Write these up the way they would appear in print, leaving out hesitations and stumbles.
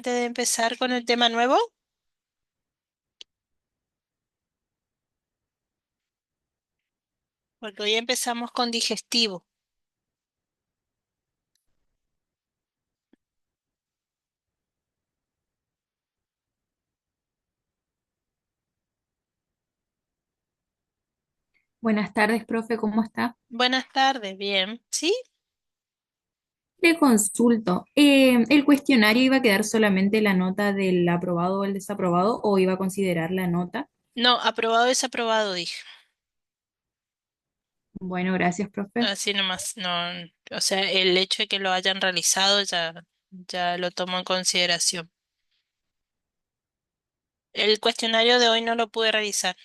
antes de empezar con el tema nuevo? Porque hoy empezamos con digestivo. Buenas tardes, profe, ¿cómo está? Buenas tardes, bien. ¿Sí? Le consulto, ¿el cuestionario iba a quedar solamente la nota del aprobado o el desaprobado o iba a considerar la nota? No, aprobado, desaprobado, dije. Bueno, gracias, profe. Así nomás, no, o sea, el hecho de que lo hayan realizado ya lo tomo en consideración. El cuestionario de hoy no lo pude realizar.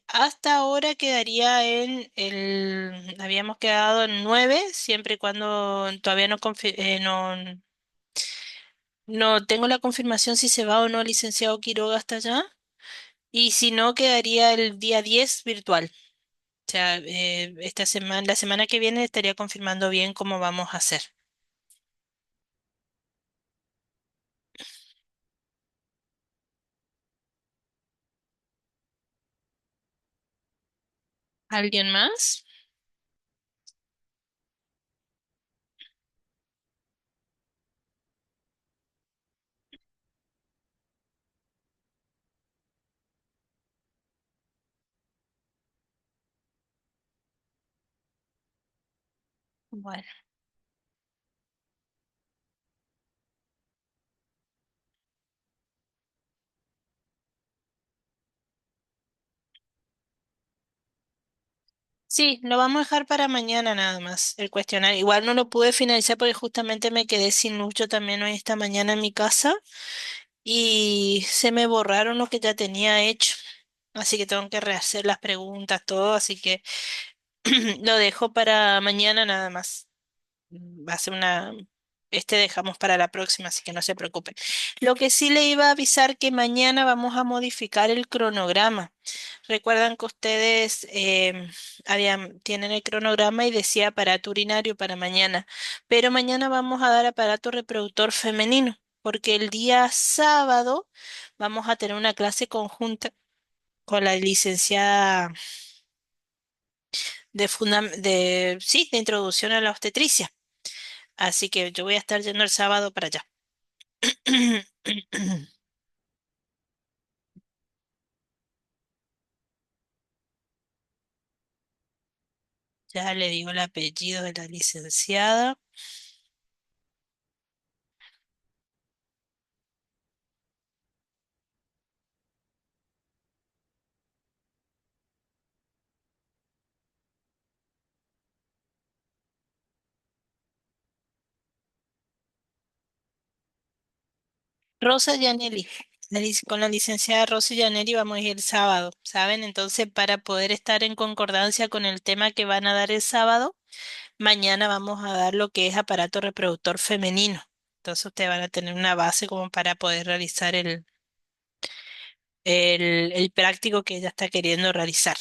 Hasta ahora quedaría habíamos quedado en 9, siempre y cuando todavía no tengo la confirmación si se va o no el licenciado Quiroga hasta allá. Y si no, quedaría el día 10 virtual. O sea, esta semana, la semana que viene estaría confirmando bien cómo vamos a hacer. ¿Alguien más? Bueno, sí, lo vamos a dejar para mañana nada más, el cuestionario. Igual no lo pude finalizar porque justamente me quedé sin luz yo también hoy esta mañana en mi casa y se me borraron lo que ya tenía hecho. Así que tengo que rehacer las preguntas, todo, así que lo dejo para mañana nada más. Va a ser este dejamos para la próxima, así que no se preocupen. Lo que sí le iba a avisar que mañana vamos a modificar el cronograma. Recuerdan que ustedes tienen el cronograma y decía aparato urinario para mañana, pero mañana vamos a dar aparato reproductor femenino, porque el día sábado vamos a tener una clase conjunta con la licenciada de introducción a la obstetricia. Así que yo voy a estar yendo el sábado para allá. Ya le digo el apellido de la licenciada. Rosa Gianelli. Con la licenciada Rosa Gianelli vamos a ir el sábado, ¿saben? Entonces, para poder estar en concordancia con el tema que van a dar el sábado, mañana vamos a dar lo que es aparato reproductor femenino. Entonces, ustedes van a tener una base como para poder realizar el práctico que ella está queriendo realizar.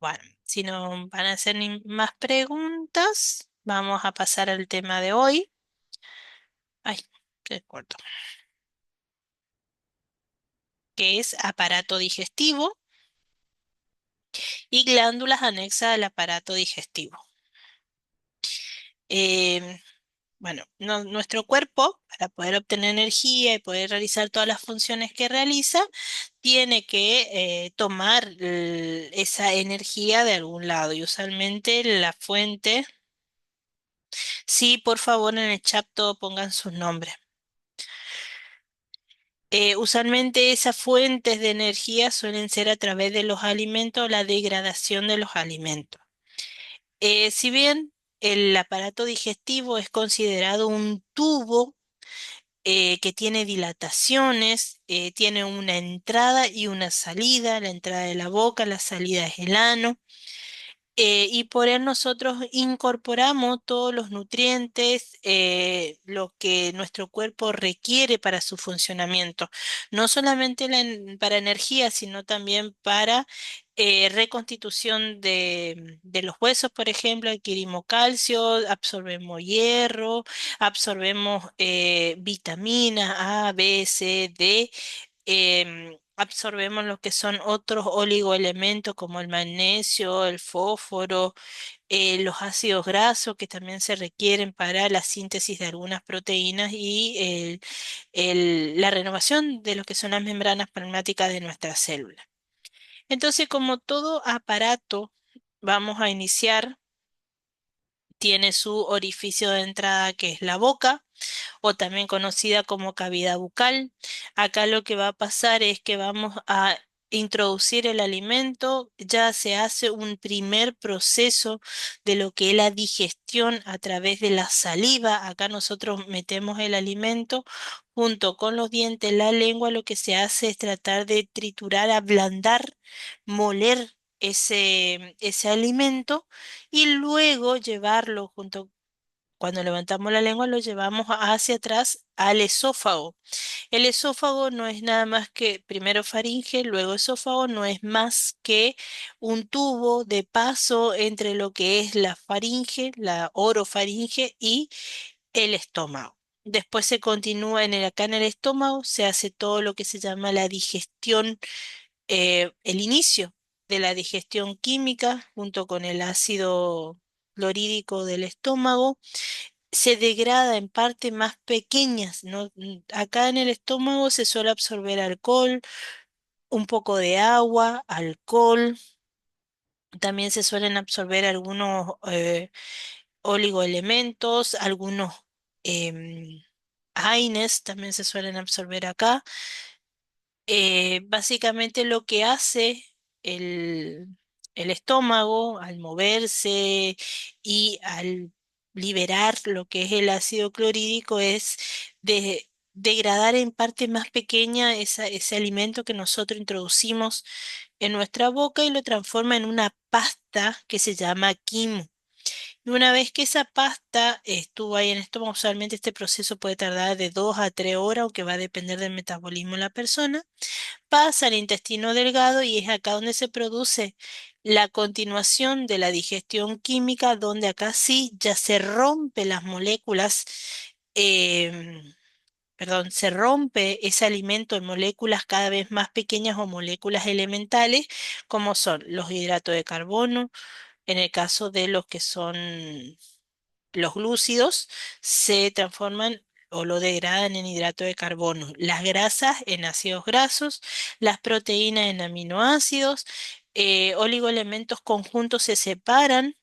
Bueno, si no van a hacer ni más preguntas, vamos a pasar al tema de hoy. Ay, qué corto. Que es aparato digestivo y glándulas anexas al aparato digestivo. Em, bueno, nuestro cuerpo, para poder obtener energía y poder realizar todas las funciones que realiza, tiene que tomar esa energía de algún lado y usualmente la fuente, sí, por favor en el chat todo pongan sus nombres. Usualmente esas fuentes de energía suelen ser a través de los alimentos o la degradación de los alimentos. Si bien el aparato digestivo es considerado un tubo que tiene dilataciones, tiene una entrada y una salida, la entrada de la boca, la salida es el ano. y por él nosotros incorporamos todos los nutrientes, lo que nuestro cuerpo requiere para su funcionamiento, no solamente para energía, sino también para reconstitución de los huesos, por ejemplo, adquirimos calcio, absorbemos hierro, absorbemos vitaminas A, B, C, D. Absorbemos lo que son otros oligoelementos como el magnesio, el fósforo, los ácidos grasos que también se requieren para la síntesis de algunas proteínas y la renovación de lo que son las membranas plasmáticas de nuestras células. Entonces, como todo aparato, vamos a iniciar, tiene su orificio de entrada que es la boca o también conocida como cavidad bucal. Acá lo que va a pasar es que vamos a introducir el alimento, ya se hace un primer proceso de lo que es la digestión a través de la saliva. Acá nosotros metemos el alimento junto con los dientes, la lengua, lo que se hace es tratar de triturar, ablandar, moler ese alimento y luego llevarlo junto cuando levantamos la lengua lo llevamos hacia atrás al esófago. El esófago no es nada más que primero faringe, luego esófago, no es más que un tubo de paso entre lo que es la faringe, la orofaringe y el estómago. Después se continúa acá en el estómago, se hace todo lo que se llama la digestión, el inicio de la digestión química junto con el ácido clorhídrico del estómago se degrada en partes más pequeñas, ¿no? Acá en el estómago se suele absorber alcohol, un poco de agua, alcohol, también se suelen absorber algunos oligoelementos, algunos em, AINES también se suelen absorber acá. Básicamente lo que hace el, el estómago al moverse y al liberar lo que es el ácido clorhídrico es degradar en parte más pequeña ese alimento que nosotros introducimos en nuestra boca y lo transforma en una pasta que se llama quimo. Y una vez que esa pasta estuvo ahí en el estómago, usualmente este proceso puede tardar de 2 a 3 horas, aunque va a depender del metabolismo de la persona pasa al intestino delgado y es acá donde se produce la continuación de la digestión química, donde acá sí ya se rompe las moléculas, em, perdón, se rompe ese alimento en moléculas cada vez más pequeñas o moléculas elementales, como son los hidratos de carbono, en el caso de los que son los glúcidos se transforman o lo degradan en hidrato de carbono, las grasas en ácidos grasos, las proteínas en aminoácidos, oligoelementos conjuntos se separan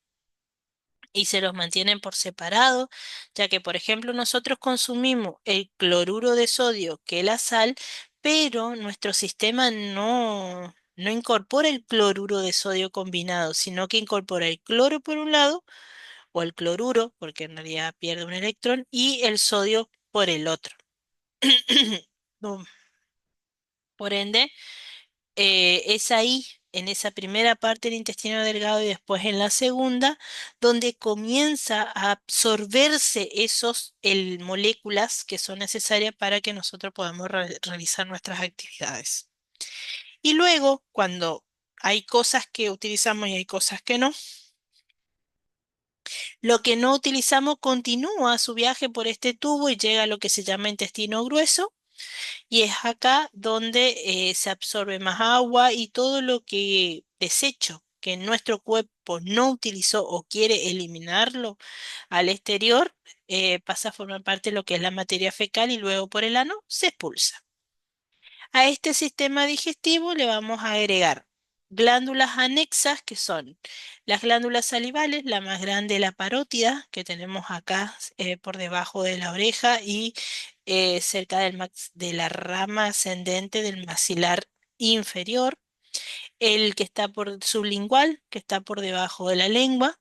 y se los mantienen por separado, ya que, por ejemplo, nosotros consumimos el cloruro de sodio, que es la sal, pero nuestro sistema no incorpora el cloruro de sodio combinado, sino que incorpora el cloro por un lado o el cloruro, porque en realidad pierde un electrón, y el sodio por el otro. No, por ende, es ahí, en esa primera parte del intestino delgado y después en la segunda, donde comienza a absorberse moléculas que son necesarias para que nosotros podamos realizar nuestras actividades. Y luego, cuando hay cosas que utilizamos y hay cosas que no, lo que no utilizamos continúa su viaje por este tubo y llega a lo que se llama intestino grueso y es acá donde se absorbe más agua y todo lo que desecho que nuestro cuerpo no utilizó o quiere eliminarlo al exterior, pasa a formar parte de lo que es la materia fecal y luego por el ano se expulsa. A este sistema digestivo le vamos a agregar glándulas anexas que son las glándulas salivales, la más grande la parótida que tenemos acá por debajo de la oreja y cerca de la rama ascendente del maxilar inferior, el que está por sublingual, que está por debajo de la lengua,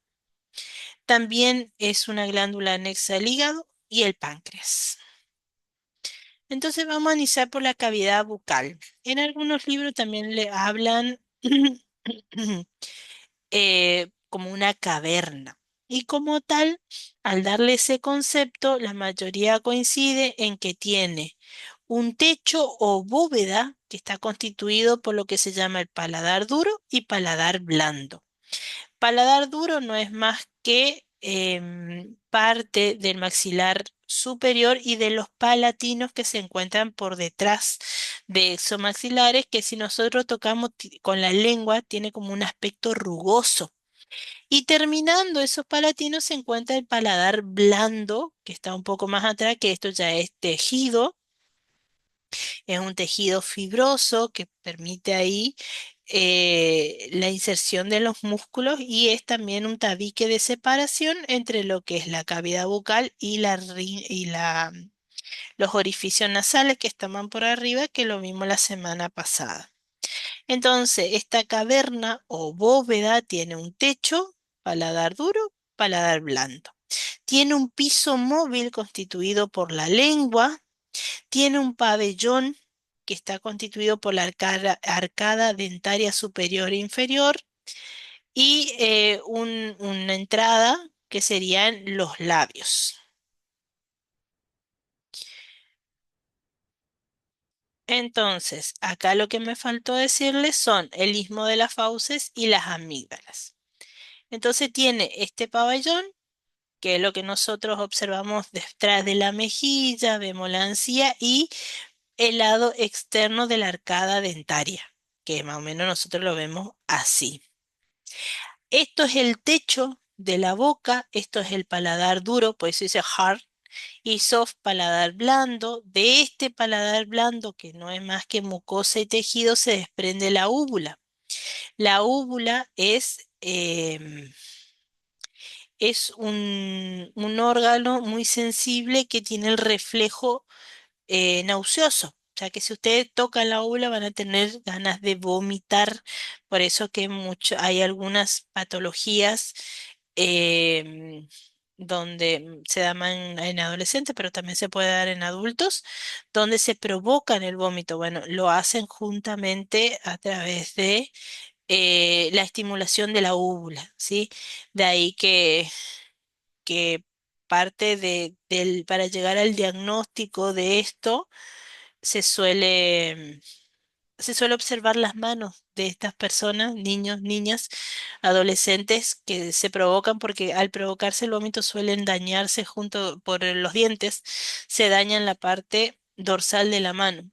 también es una glándula anexa al hígado y el páncreas. Entonces vamos a iniciar por la cavidad bucal. En algunos libros también le hablan como una caverna. Y como tal, al darle ese concepto, la mayoría coincide en que tiene un techo o bóveda que está constituido por lo que se llama el paladar duro y paladar blando. Paladar duro no es más que parte del maxilar superior y de los palatinos que se encuentran por detrás de esos maxilares, que si nosotros tocamos con la lengua tiene como un aspecto rugoso. Y terminando esos palatinos se encuentra el paladar blando, que está un poco más atrás, que esto ya es tejido, es un tejido fibroso que permite ahí la inserción de los músculos y es también un tabique de separación entre lo que es la cavidad bucal y los orificios nasales que estaban por arriba, que lo vimos la semana pasada. Entonces, esta caverna o bóveda tiene un techo, paladar duro, paladar blando. Tiene un piso móvil constituido por la lengua, tiene un pabellón que está constituido por la arcada dentaria superior e inferior y una entrada que serían los labios. Entonces, acá lo que me faltó decirles son el istmo de las fauces y las amígdalas. Entonces tiene este pabellón, que es lo que nosotros observamos detrás de la mejilla, vemos la encía y el lado externo de la arcada dentaria, que más o menos nosotros lo vemos así. Esto es el techo de la boca, esto es el paladar duro, por eso dice hard, y soft paladar blando. De este paladar blando, que no es más que mucosa y tejido, se desprende la úvula. La úvula es un órgano muy sensible que tiene el reflejo nauseoso. O sea que si ustedes tocan la uva van a tener ganas de vomitar. Por eso que hay algunas patologías em, donde se dan en adolescentes, pero también se puede dar en adultos, donde se provocan el vómito. Bueno, lo hacen juntamente a través de la estimulación de la úvula, ¿sí? De ahí que parte para llegar al diagnóstico de esto se suele observar las manos de estas personas, niños, niñas, adolescentes que se provocan porque al provocarse el vómito suelen dañarse junto por los dientes, se dañan la parte dorsal de la mano.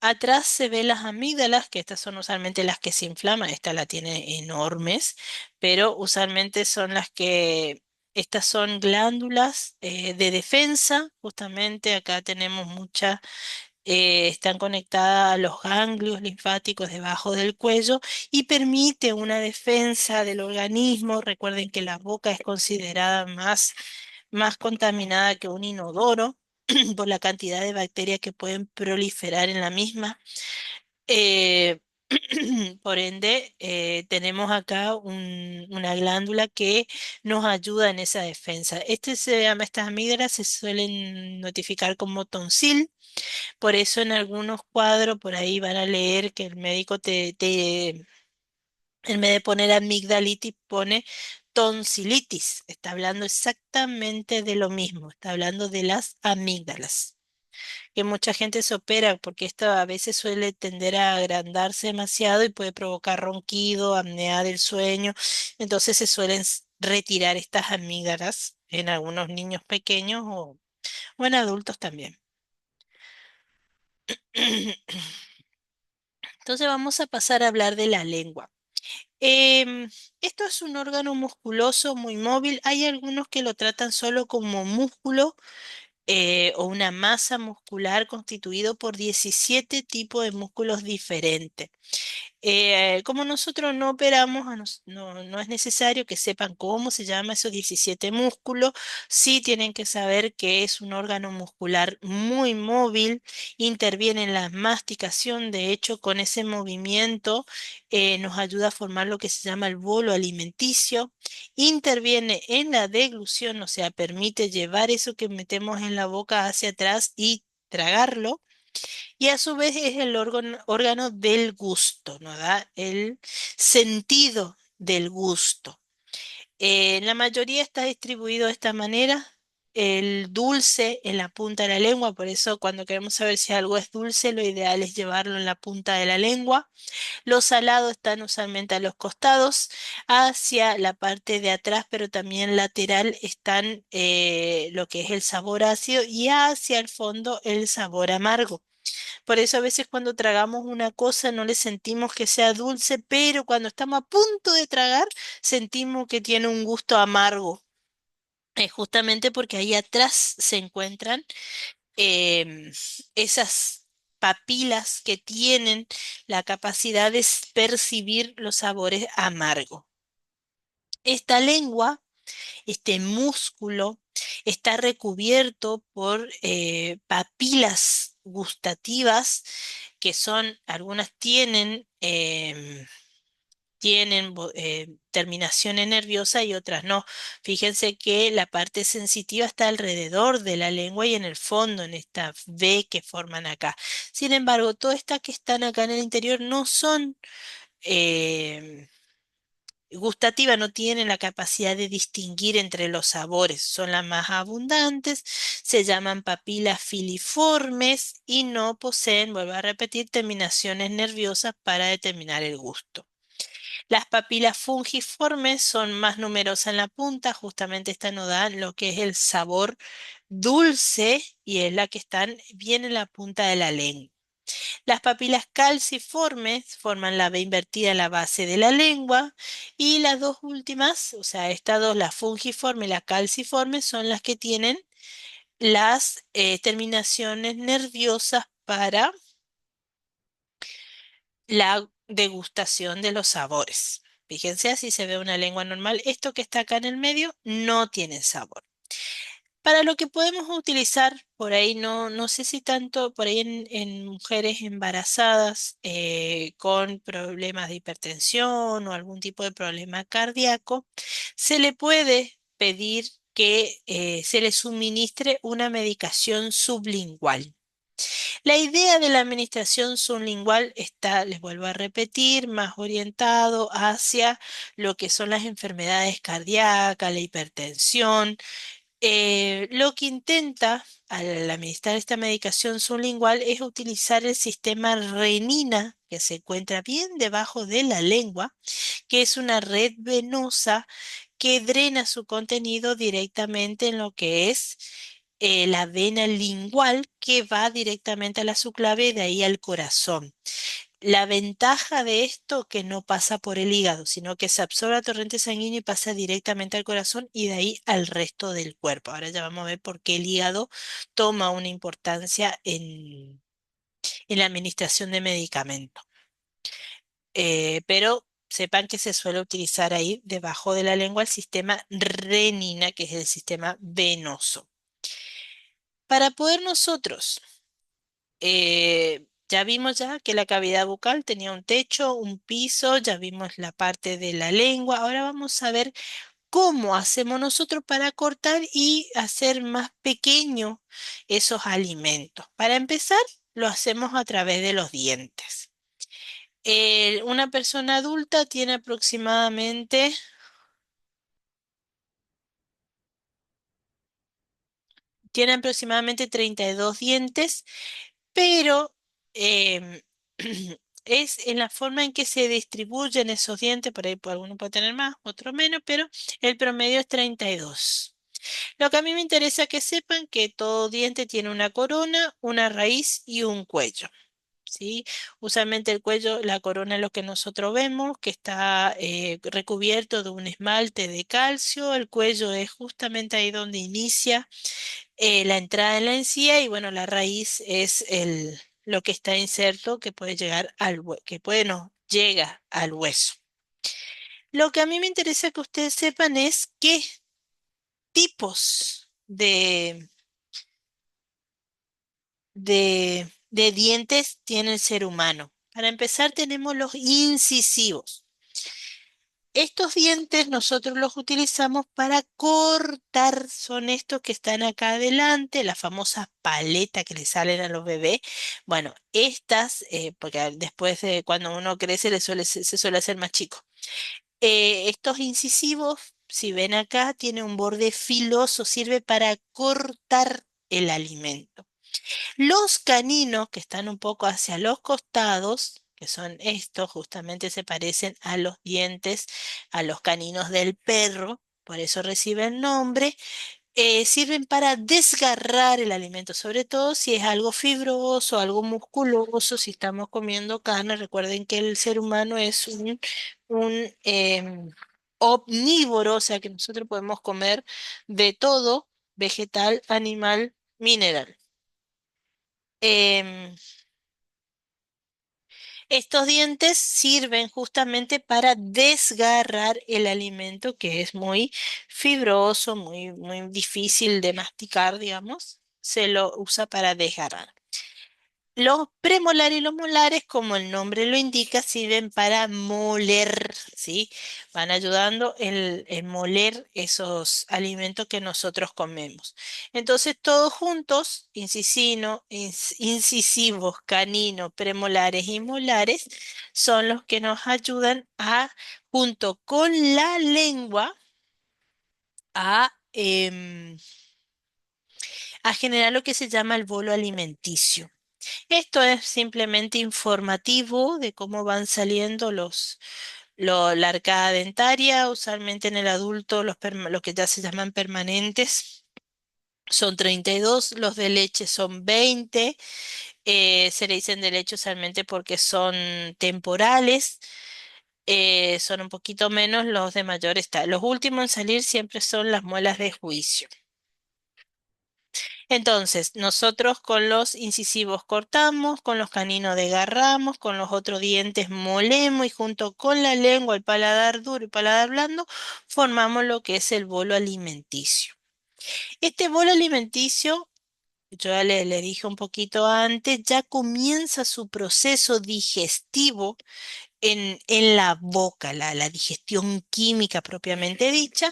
Atrás se ve las amígdalas, que estas son usualmente las que se inflaman, esta la tiene enormes, pero usualmente son estas son glándulas de defensa, justamente acá tenemos muchas están conectadas a los ganglios linfáticos debajo del cuello y permite una defensa del organismo. Recuerden que la boca es considerada más contaminada que un inodoro por la cantidad de bacterias que pueden proliferar en la misma. Eh, por ende, tenemos acá una glándula que nos ayuda en esa defensa. Estas amígdalas se suelen notificar como tonsil, por eso en algunos cuadros por ahí van a leer que el médico en vez de poner amigdalitis, pone tonsilitis. Está hablando exactamente de lo mismo, está hablando de las amígdalas. Que mucha gente se opera porque esto a veces suele tender a agrandarse demasiado y puede provocar ronquido, apnea del sueño. Entonces se suelen retirar estas amígdalas en algunos niños pequeños o en adultos también. Entonces vamos a pasar a hablar de la lengua. Em, Esto es un órgano musculoso muy móvil. Hay algunos que lo tratan solo como músculo o una masa muscular constituido por 17 tipos de músculos diferentes. Como nosotros no operamos, no es necesario que sepan cómo se llama esos 17 músculos, sí tienen que saber que es un órgano muscular muy móvil, interviene en la masticación, de hecho con ese movimiento nos ayuda a formar lo que se llama el bolo alimenticio, interviene en la deglución, o sea, permite llevar eso que metemos en la boca hacia atrás y tragarlo. Y a su vez es el órgano del gusto, nos da el sentido del gusto. La mayoría está distribuido de esta manera. El dulce en la punta de la lengua, por eso cuando queremos saber si algo es dulce, lo ideal es llevarlo en la punta de la lengua. Los salados están usualmente a los costados, hacia la parte de atrás, pero también lateral están lo que es el sabor ácido y hacia el fondo el sabor amargo. Por eso a veces cuando tragamos una cosa no le sentimos que sea dulce, pero cuando estamos a punto de tragar sentimos que tiene un gusto amargo. Es justamente porque ahí atrás se encuentran esas papilas que tienen la capacidad de percibir los sabores amargos. Esta lengua, este músculo, está recubierto por papilas gustativas que son, algunas tienen terminaciones nerviosas y otras no. Fíjense que la parte sensitiva está alrededor de la lengua y en el fondo, en esta V que forman acá. Sin embargo, todas estas que están acá en el interior no son em, gustativas, no tienen la capacidad de distinguir entre los sabores. Son las más abundantes, se llaman papilas filiformes y no poseen, vuelvo a repetir, terminaciones nerviosas para determinar el gusto. Las papilas fungiformes son más numerosas en la punta, justamente esta nos da lo que es el sabor dulce y es la que están bien en la punta de la lengua. Las papilas calciformes forman la V invertida en la base de la lengua y las dos últimas, o sea, estas dos, la fungiforme y la calciforme, son las que tienen las terminaciones nerviosas para la degustación de los sabores. Fíjense, así se ve una lengua normal. Esto que está acá en el medio no tiene sabor. Para lo que podemos utilizar, por ahí no sé si tanto, por ahí en mujeres embarazadas con problemas de hipertensión o algún tipo de problema cardíaco, se le puede pedir que se le suministre una medicación sublingual. La idea de la administración sublingual está, les vuelvo a repetir, más orientado hacia lo que son las enfermedades cardíacas, la hipertensión. Lo que intenta al administrar esta medicación sublingual es utilizar el sistema renina que se encuentra bien debajo de la lengua, que es una red venosa que drena su contenido directamente en lo que es la vena lingual que va directamente a la subclave y de ahí al corazón. La ventaja de esto que no pasa por el hígado, sino que se absorbe a torrente sanguíneo y pasa directamente al corazón y de ahí al resto del cuerpo. Ahora ya vamos a ver por qué el hígado toma una importancia en la administración de medicamentos. Pero sepan que se suele utilizar ahí debajo de la lengua el sistema renina, que es el sistema venoso. Para poder nosotros, ya vimos ya que la cavidad bucal tenía un techo, un piso, ya vimos la parte de la lengua. Ahora vamos a ver cómo hacemos nosotros para cortar y hacer más pequeño esos alimentos. Para empezar, lo hacemos a través de los dientes. Una persona adulta tiene aproximadamente 32 dientes, pero em, es en la forma en que se distribuyen esos dientes, por ahí alguno puede tener más, otro menos, pero el promedio es 32. Lo que a mí me interesa que sepan que todo diente tiene una corona, una raíz y un cuello. ¿Sí? Usualmente el cuello, la corona es lo que nosotros vemos, que está recubierto de un esmalte de calcio. El cuello es justamente ahí donde inicia la entrada en la encía y bueno, la raíz es lo que está inserto que puede llegar al que puede no, llega al hueso. Lo que a mí me interesa que ustedes sepan es qué tipos de dientes tiene el ser humano. Para empezar, tenemos los incisivos. Estos dientes nosotros los utilizamos para cortar, son estos que están acá adelante, la famosa paleta que le salen a los bebés. Bueno, estas, porque después de cuando uno crece se suele hacer más chico. Estos incisivos, si ven acá, tiene un borde filoso, sirve para cortar el alimento. Los caninos que están un poco hacia los costados, que son estos, justamente se parecen a los dientes, a los caninos del perro, por eso reciben nombre, sirven para desgarrar el alimento, sobre todo si es algo fibroso, algo musculoso, si estamos comiendo carne. Recuerden que el ser humano es un omnívoro, o sea que nosotros podemos comer de todo, vegetal, animal, mineral. Em, Estos dientes sirven justamente para desgarrar el alimento que es muy fibroso, muy difícil de masticar, digamos. Se lo usa para desgarrar. Los premolares y los molares, como el nombre lo indica, sirven para moler, ¿sí? Van ayudando en moler esos alimentos que nosotros comemos. Entonces, todos juntos, incisivos, caninos, premolares y molares, son los que nos ayudan a, junto con la lengua, a generar lo que se llama el bolo alimenticio. Esto es simplemente informativo de cómo van saliendo la arcada dentaria. Usualmente en el adulto los que ya se llaman permanentes son 32, los de leche son 20. Se le dicen de leche usualmente porque son temporales. Son un poquito menos los de mayor estado. Los últimos en salir siempre son las muelas de juicio. Entonces, nosotros con los incisivos cortamos, con los caninos desgarramos, con los otros dientes molemos y junto con la lengua, el paladar duro y paladar blando, formamos lo que es el bolo alimenticio. Este bolo alimenticio, yo ya le dije un poquito antes, ya comienza su proceso digestivo en la boca, la digestión química propiamente dicha.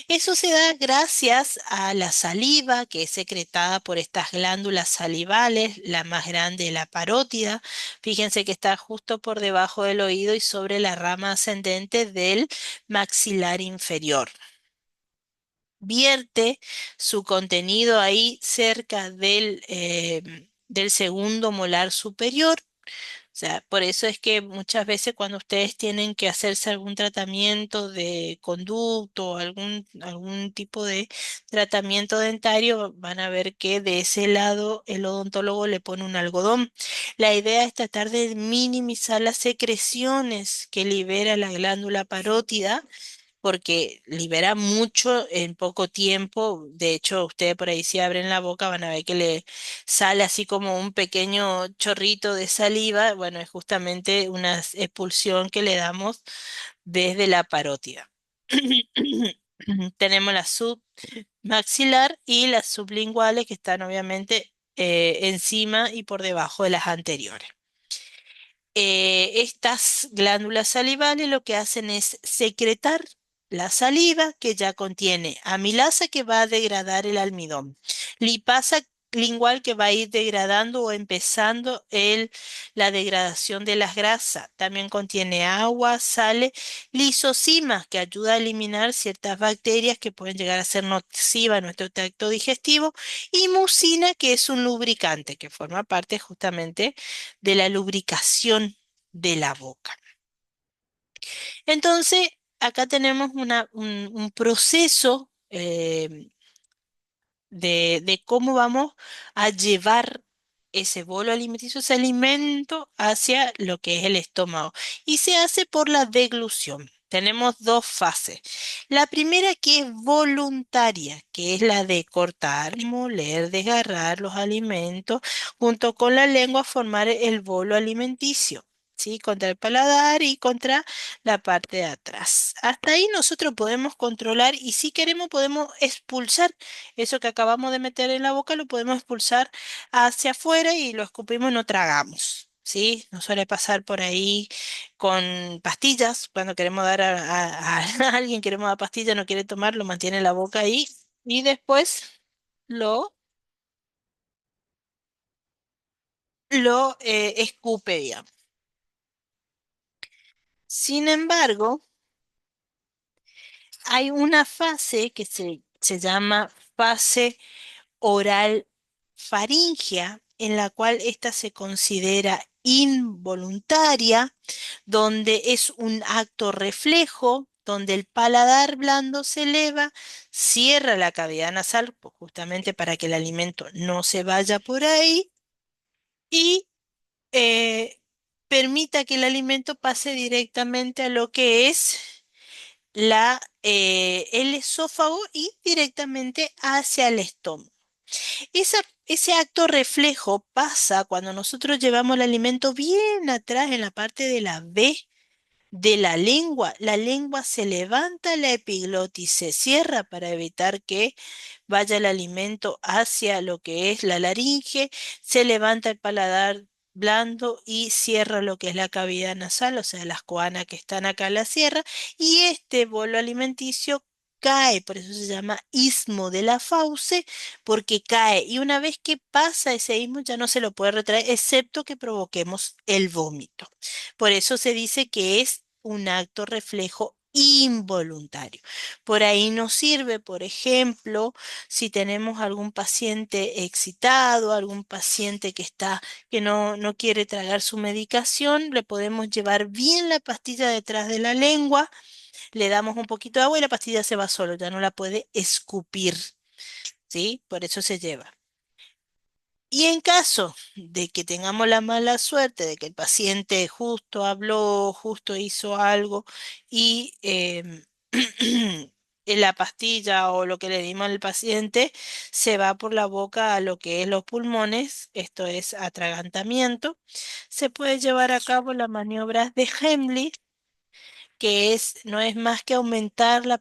Eso se da gracias a la saliva que es secretada por estas glándulas salivales, la más grande, la parótida. Fíjense que está justo por debajo del oído y sobre la rama ascendente del maxilar inferior. Vierte su contenido ahí cerca del segundo molar superior. O sea, por eso es que muchas veces cuando ustedes tienen que hacerse algún tratamiento de conducto o algún tipo de tratamiento dentario, van a ver que de ese lado el odontólogo le pone un algodón. La idea es tratar de minimizar las secreciones que libera la glándula parótida porque libera mucho en poco tiempo. De hecho, ustedes por ahí si abren la boca van a ver que le sale así como un pequeño chorrito de saliva. Bueno, es justamente una expulsión que le damos desde la parótida. Tenemos la submaxilar y las sublinguales que están obviamente encima y por debajo de las anteriores. Estas glándulas salivales lo que hacen es secretar la saliva que ya contiene amilasa que va a degradar el almidón, lipasa lingual que va a ir degradando o empezando la degradación de las grasas. También contiene agua, sales, lisosimas que ayuda a eliminar ciertas bacterias que pueden llegar a ser nocivas a nuestro tracto digestivo y mucina que es un lubricante que forma parte justamente de la lubricación de la boca. Entonces, acá tenemos un proceso de cómo vamos a llevar ese bolo alimenticio, ese alimento hacia lo que es el estómago. Y se hace por la deglución. Tenemos dos fases. La primera que es voluntaria, que es la de cortar, moler, desgarrar los alimentos, junto con la lengua formar el bolo alimenticio. ¿Sí? Contra el paladar y contra la parte de atrás. Hasta ahí nosotros podemos controlar y si queremos podemos expulsar eso que acabamos de meter en la boca lo podemos expulsar hacia afuera y lo escupimos y no tragamos. ¿Sí? Nos suele pasar por ahí con pastillas, cuando queremos dar a alguien, queremos dar pastilla, no quiere tomar, lo mantiene en la boca ahí y después lo, lo escupe, digamos. Sin embargo, hay una fase que se llama fase oral faríngea, en la cual ésta se considera involuntaria, donde es un acto reflejo, donde el paladar blando se eleva, cierra la cavidad nasal, pues, justamente para que el alimento no se vaya por ahí, y eh, permita que el alimento pase directamente a lo que es el esófago y directamente hacia el estómago. Ese acto reflejo pasa cuando nosotros llevamos el alimento bien atrás en la parte de la B de la lengua se levanta, la epiglotis se cierra para evitar que vaya el alimento hacia lo que es la laringe, se levanta el paladar blando y cierra lo que es la cavidad nasal, o sea, las coanas que están acá la cierra, y este bolo alimenticio cae, por eso se llama istmo de la fauce, porque cae, y una vez que pasa ese istmo ya no se lo puede retraer, excepto que provoquemos el vómito. Por eso se dice que es un acto reflejo involuntario. Por ahí nos sirve, por ejemplo, si tenemos algún paciente excitado, algún paciente que no quiere tragar su medicación, le podemos llevar bien la pastilla detrás de la lengua, le damos un poquito de agua y la pastilla se va solo, ya no la puede escupir, ¿sí? Por eso se lleva. Y en caso de que tengamos la mala suerte de que el paciente justo habló, justo hizo algo y la pastilla o lo que le dimos al paciente se va por la boca a lo que es los pulmones, esto es atragantamiento, se puede llevar a cabo las maniobras de Heimlich, que no es más que aumentar la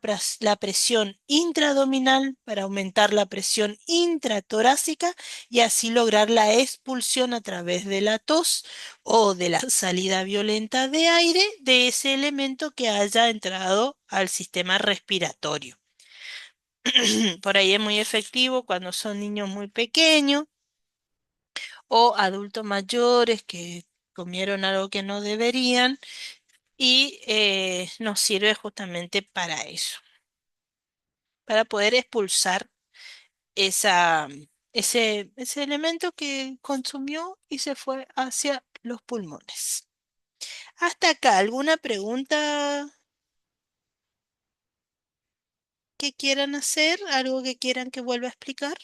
presión intraabdominal para aumentar la presión intratorácica y así lograr la expulsión a través de la tos o de la salida violenta de aire de ese elemento que haya entrado al sistema respiratorio. Por ahí es muy efectivo cuando son niños muy pequeños o adultos mayores que comieron algo que no deberían y nos sirve justamente para eso, para poder expulsar esa, ese elemento que consumió y se fue hacia los pulmones. Hasta acá, ¿alguna pregunta que quieran hacer? ¿Algo que quieran que vuelva a explicar?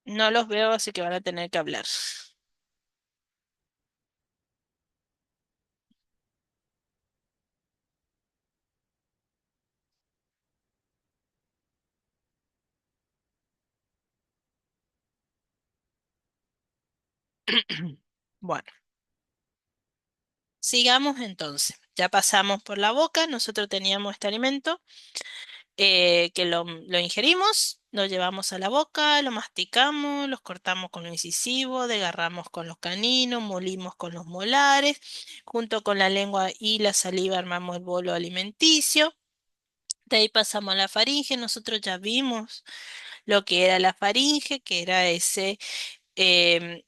No los veo, así que van a tener que hablar. Bueno, sigamos entonces. Ya pasamos por la boca, nosotros teníamos este alimento. Que lo ingerimos, lo llevamos a la boca, lo masticamos, los cortamos con lo incisivo, desgarramos con los caninos, molimos con los molares, junto con la lengua y la saliva armamos el bolo alimenticio. De ahí pasamos a la faringe, nosotros ya vimos lo que era la faringe, que era em,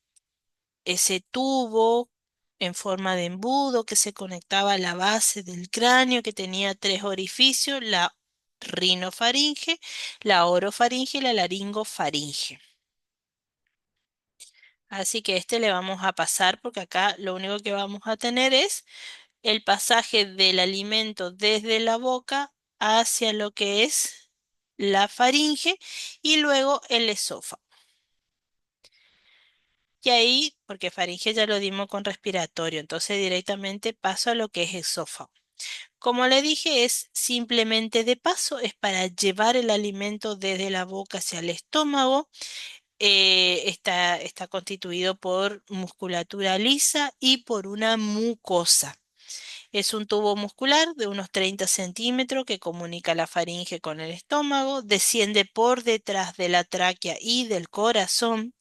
ese tubo en forma de embudo que se conectaba a la base del cráneo, que tenía tres orificios, la rinofaringe, la orofaringe y la laringofaringe. Así que este le vamos a pasar porque acá lo único que vamos a tener es el pasaje del alimento desde la boca hacia lo que es la faringe y luego el esófago. Y ahí, porque faringe ya lo dimos con respiratorio, entonces directamente paso a lo que es esófago. Como le dije, es simplemente de paso, es para llevar el alimento desde la boca hacia el estómago. Está constituido por musculatura lisa y por una mucosa. Es un tubo muscular de unos 30 centímetros que comunica la faringe con el estómago, desciende por detrás de la tráquea y del corazón,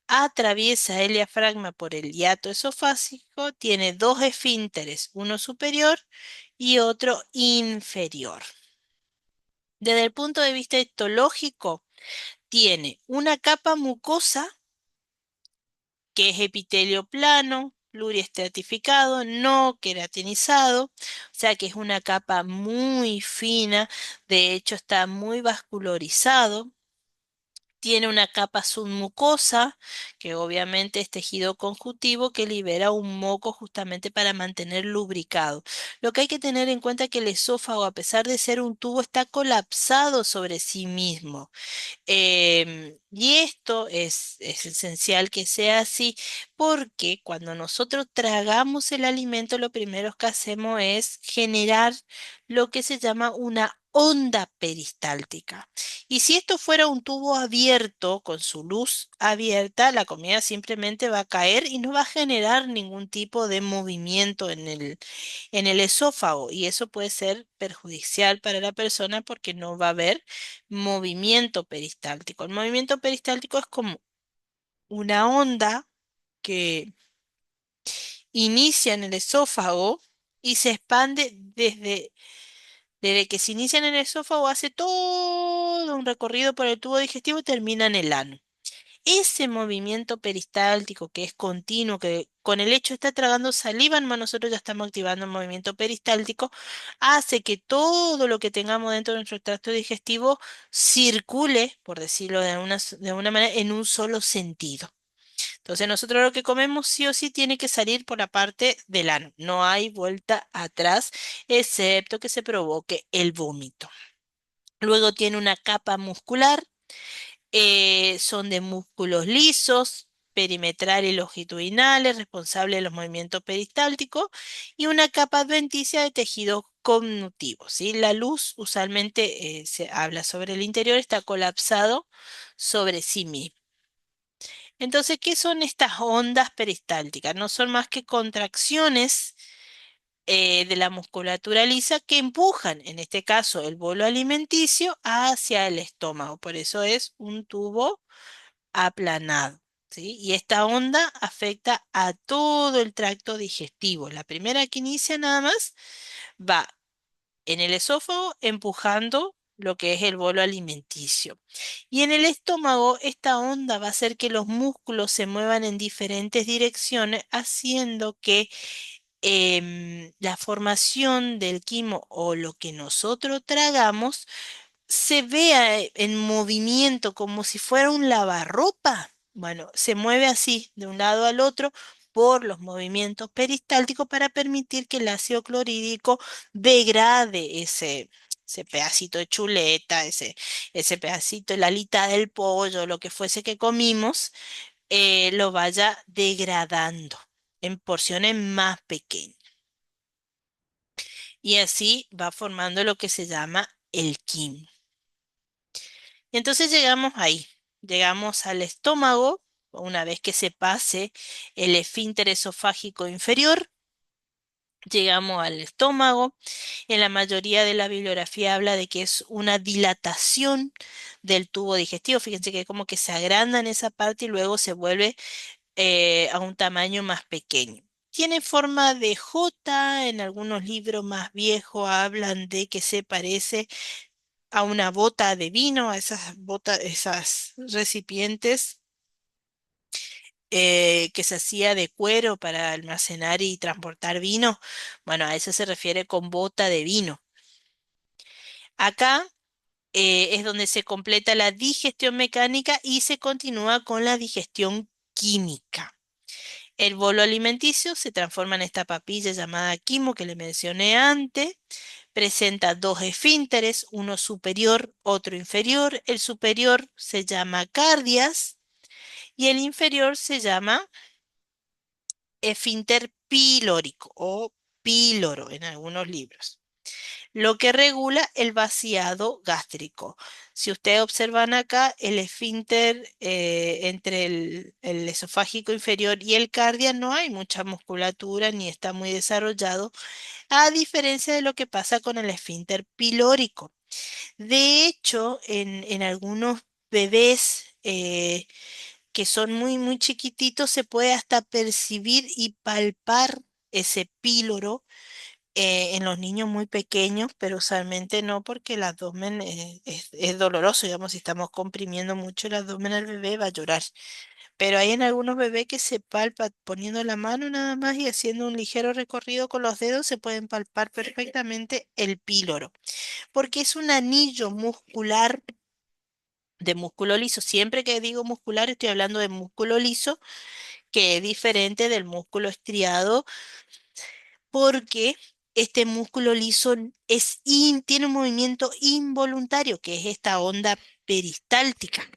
atraviesa el diafragma por el hiato esofágico, tiene dos esfínteres, uno superior y otro inferior. Desde el punto de vista histológico, tiene una capa mucosa, que es epitelio plano, pluriestratificado, no queratinizado, o sea que es una capa muy fina, de hecho está muy vascularizado. Tiene una capa submucosa, que obviamente es tejido conjuntivo que libera un moco justamente para mantener lubricado. Lo que hay que tener en cuenta es que el esófago, a pesar de ser un tubo, está colapsado sobre sí mismo. Y esto es esencial que sea así porque cuando nosotros tragamos el alimento, lo primero que hacemos es generar lo que se llama una onda peristáltica. Y si esto fuera un tubo abierto, con su luz abierta, la comida simplemente va a caer y no va a generar ningún tipo de movimiento en el esófago. Y eso puede ser perjudicial para la persona porque no va a haber movimiento peristáltico. El movimiento peristáltico es como una onda que inicia en el esófago y se expande desde que se inicia en el esófago, hace todo un recorrido por el tubo digestivo y termina en el ano. Ese movimiento peristáltico que es continuo, que con el hecho de estar tragando saliva, nomás nosotros ya estamos activando el movimiento peristáltico, hace que todo lo que tengamos dentro de nuestro tracto digestivo circule, por decirlo de alguna manera, en un solo sentido. Entonces nosotros lo que comemos sí o sí tiene que salir por la parte del ano. No hay vuelta atrás, excepto que se provoque el vómito. Luego tiene una capa muscular, son de músculos lisos, perimetrales y longitudinales, responsables de los movimientos peristálticos, y una capa adventicia de tejido conectivo, ¿sí? La luz usualmente se habla sobre el interior, está colapsado sobre sí mismo. Entonces, ¿qué son estas ondas peristálticas? No son más que contracciones de la musculatura lisa que empujan, en este caso, el bolo alimenticio hacia el estómago. Por eso es un tubo aplanado, ¿sí? Y esta onda afecta a todo el tracto digestivo. La primera que inicia nada más va en el esófago empujando lo que es el bolo alimenticio. Y en el estómago, esta onda va a hacer que los músculos se muevan en diferentes direcciones, haciendo que la formación del quimo o lo que nosotros tragamos se vea en movimiento como si fuera un lavarropa. Bueno, se mueve así de un lado al otro por los movimientos peristálticos para permitir que el ácido clorhídrico degrade ese pedacito de chuleta, ese pedacito de la alita del pollo, lo que fuese que comimos, lo vaya degradando en porciones más pequeñas. Y así va formando lo que se llama el quimo. Y entonces llegamos ahí, llegamos al estómago, una vez que se pase el esfínter esofágico inferior, llegamos al estómago. En la mayoría de la bibliografía habla de que es una dilatación del tubo digestivo. Fíjense que como que se agranda en esa parte y luego se vuelve a un tamaño más pequeño. Tiene forma de J, en algunos libros más viejos hablan de que se parece a una bota de vino, a esas botas, esas recipientes que se hacía de cuero para almacenar y transportar vino. Bueno, a eso se refiere con bota de vino. Acá es donde se completa la digestión mecánica y se continúa con la digestión química. El bolo alimenticio se transforma en esta papilla llamada quimo que le mencioné antes. Presenta dos esfínteres, uno superior, otro inferior. El superior se llama cardias y el inferior se llama esfínter pilórico o píloro en algunos libros, lo que regula el vaciado gástrico. Si ustedes observan acá, el esfínter entre el esofágico inferior y el cardia no hay mucha musculatura ni está muy desarrollado, a diferencia de lo que pasa con el esfínter pilórico. De hecho, en algunos bebés que son muy, muy chiquititos, se puede hasta percibir y palpar ese píloro en los niños muy pequeños, pero usualmente no porque el abdomen es doloroso, digamos, si estamos comprimiendo mucho el abdomen al bebé va a llorar. pero hay en algunos bebés que se palpa poniendo la mano nada más y haciendo un ligero recorrido con los dedos se pueden palpar perfectamente el píloro, porque es un anillo muscular de músculo liso. Siempre que digo muscular estoy hablando de músculo liso, que es diferente del músculo estriado, porque este músculo liso tiene un movimiento involuntario, que es esta onda peristáltica.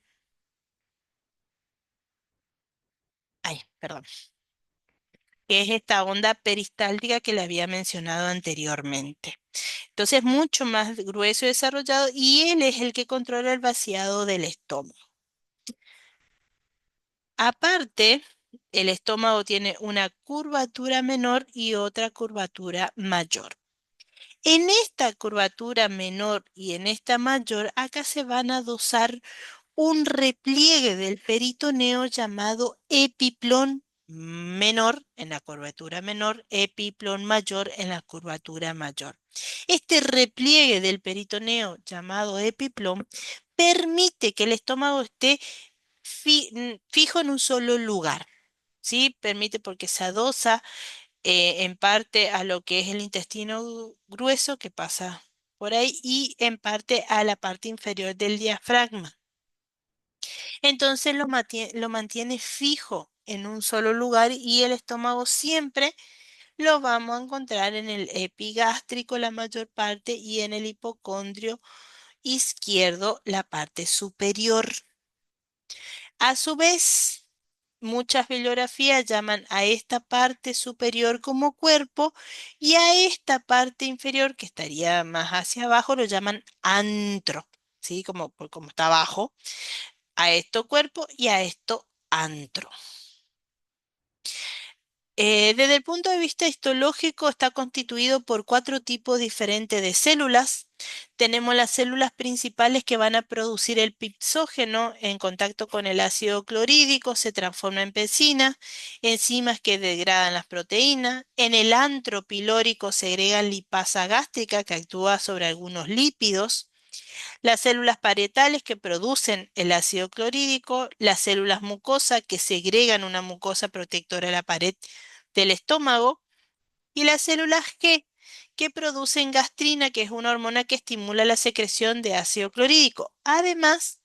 Ay, perdón. Que es esta onda peristáltica que le había mencionado anteriormente. Entonces, mucho más grueso y desarrollado, y él es el que controla el vaciado del estómago. Aparte, el estómago tiene una curvatura menor y otra curvatura mayor. En esta curvatura menor y en esta mayor, acá se van a dosar un repliegue del peritoneo llamado epiplón menor en la curvatura menor, epiplón mayor en la curvatura mayor. Este repliegue del peritoneo llamado epiplón permite que el estómago esté fijo en un solo lugar. ¿Sí? Permite porque se adosa en parte a lo que es el intestino grueso que pasa por ahí y en parte a la parte inferior del diafragma. Entonces lo mantiene fijo en un solo lugar y el estómago siempre lo vamos a encontrar en el epigástrico la mayor parte y en el hipocondrio izquierdo la parte superior. A su vez, muchas bibliografías llaman a esta parte superior como cuerpo y a esta parte inferior, que estaría más hacia abajo, lo llaman antro, ¿sí? Como está abajo, a esto cuerpo y a esto antro. Desde el punto de vista histológico, está constituido por cuatro tipos diferentes de células. Tenemos las células principales que van a producir el pipsógeno en contacto con el ácido clorhídrico, se transforma en pecina, enzimas que degradan las proteínas. En el antro pilórico segregan lipasa gástrica que actúa sobre algunos lípidos, las células parietales que producen el ácido clorhídrico, las células mucosas que segregan una mucosa protectora de la pared del estómago y las células G que producen gastrina, que es una hormona que estimula la secreción de ácido clorhídrico. Además,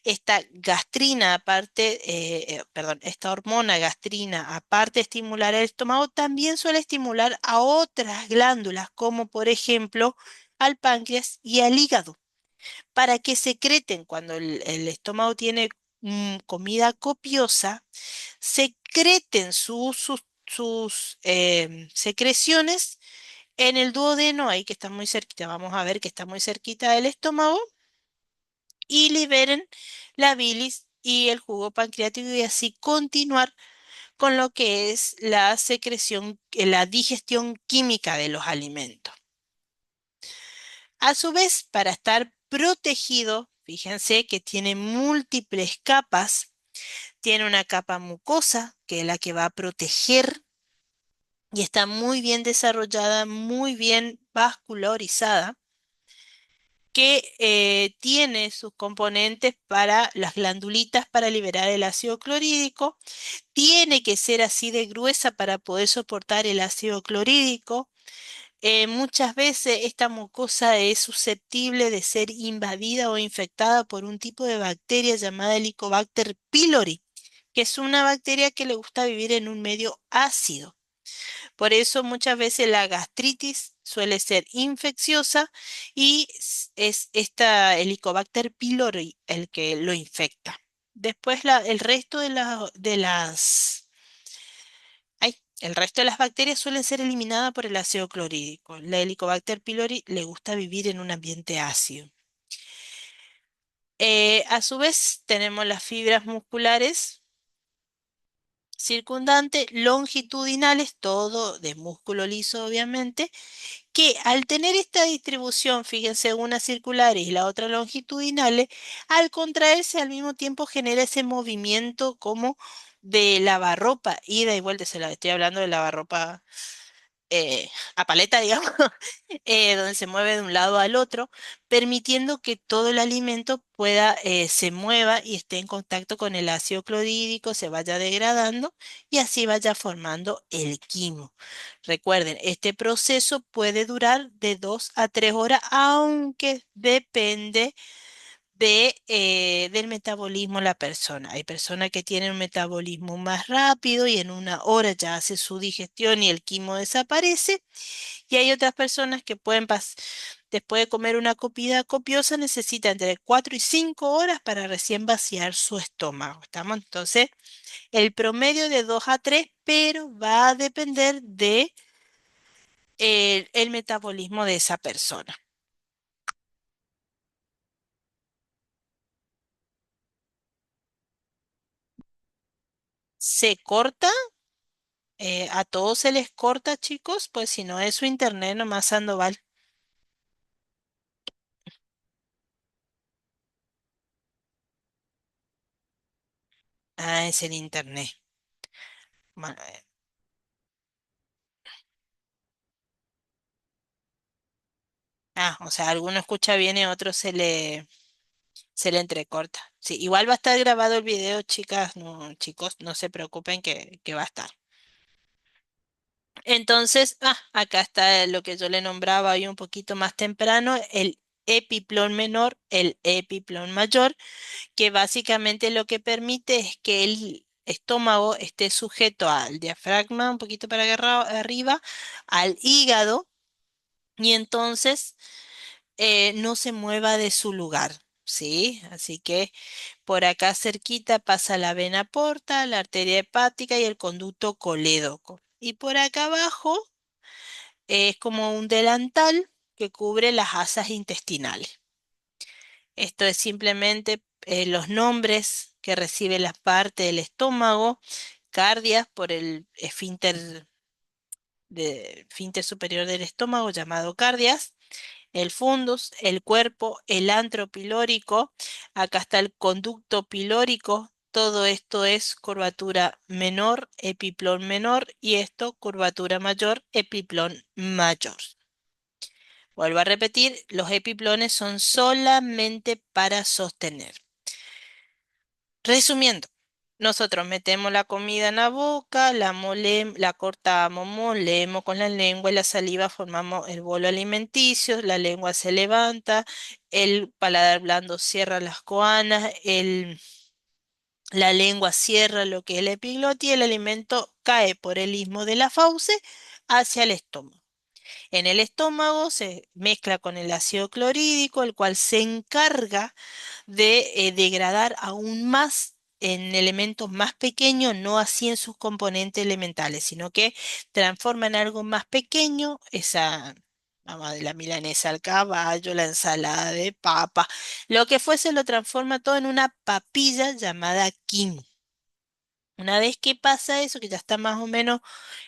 esta gastrina, perdón, esta hormona gastrina, aparte de estimular el estómago, también suele estimular a otras glándulas, como por ejemplo al páncreas y al hígado para que secreten cuando el estómago tiene comida copiosa, secreten sus secreciones en el duodeno, ahí que está muy cerquita, vamos a ver que está muy cerquita del estómago, y liberen la bilis y el jugo pancreático y así continuar con lo que es la secreción, la digestión química de los alimentos. A su vez, para estar protegido, fíjense que tiene múltiples capas. Tiene una capa mucosa, que es la que va a proteger y está muy bien desarrollada, muy bien vascularizada, que tiene sus componentes para las glandulitas para liberar el ácido clorhídrico. Tiene que ser así de gruesa para poder soportar el ácido clorhídrico. Muchas veces esta mucosa es susceptible de ser invadida o infectada por un tipo de bacteria llamada Helicobacter pylori, que es una bacteria que le gusta vivir en un medio ácido. Por eso muchas veces la gastritis suele ser infecciosa y es esta Helicobacter pylori el que lo infecta. Después el resto el resto de las bacterias suelen ser eliminadas por el ácido clorhídrico. La Helicobacter pylori le gusta vivir en un ambiente ácido. A su vez, tenemos las fibras musculares circundantes, longitudinales, todo de músculo liso, obviamente, que al tener esta distribución, fíjense, una circulares y la otra longitudinales, al contraerse al mismo tiempo genera ese movimiento como de lavarropa, ida y vuelta, estoy hablando de lavarropa a paleta, digamos, donde se mueve de un lado al otro, permitiendo que todo el alimento pueda, se mueva y esté en contacto con el ácido clorhídrico, se vaya degradando y así vaya formando el quimo. Recuerden, este proceso puede durar de 2 a 3 horas, aunque depende del metabolismo de la persona. Hay personas que tienen un metabolismo más rápido y en 1 hora ya hace su digestión y el quimo desaparece. Y hay otras personas que después de comer una comida copiosa, necesitan entre 4 y 5 horas para recién vaciar su estómago. ¿Estamos? Entonces, el promedio de 2 a 3, pero va a depender de el metabolismo de esa persona. Se corta, a todos se les corta, chicos, pues si no es su internet nomás Sandoval. Ah, es el internet. Bueno, o sea, alguno escucha bien y otro se le entrecorta. Sí, igual va a estar grabado el video, chicas, no, chicos, no se preocupen que va a estar. Entonces, acá está lo que yo le nombraba hoy un poquito más temprano, el epiplón menor, el epiplón mayor, que básicamente lo que permite es que el estómago esté sujeto al diafragma, un poquito para arriba, al hígado, y entonces no se mueva de su lugar. ¿Sí? Así que por acá cerquita pasa la vena porta, la arteria hepática y el conducto colédoco. Y por acá abajo es como un delantal que cubre las asas intestinales. Esto es simplemente los nombres que recibe la parte del estómago, cardias por el esfínter superior del estómago llamado cardias, el fundus, el cuerpo, el antro pilórico, acá está el conducto pilórico, todo esto es curvatura menor, epiplón menor y esto curvatura mayor, epiplón mayor. Vuelvo a repetir, los epiplones son solamente para sostener. Resumiendo, nosotros metemos la comida en la boca, la cortamos, molemos con la lengua y la saliva, formamos el bolo alimenticio, la lengua se levanta, el paladar blando cierra las coanas, la lengua cierra lo que es el epiglotis y el alimento cae por el istmo de la fauce hacia el estómago. En el estómago se mezcla con el ácido clorhídrico, el cual se encarga de degradar aún más en elementos más pequeños, no así en sus componentes elementales, sino que transforma en algo más pequeño esa, vamos, de la milanesa al caballo, la ensalada de papa, lo que fuese lo transforma todo en una papilla llamada quimo. Una vez que pasa eso, que ya está más o menos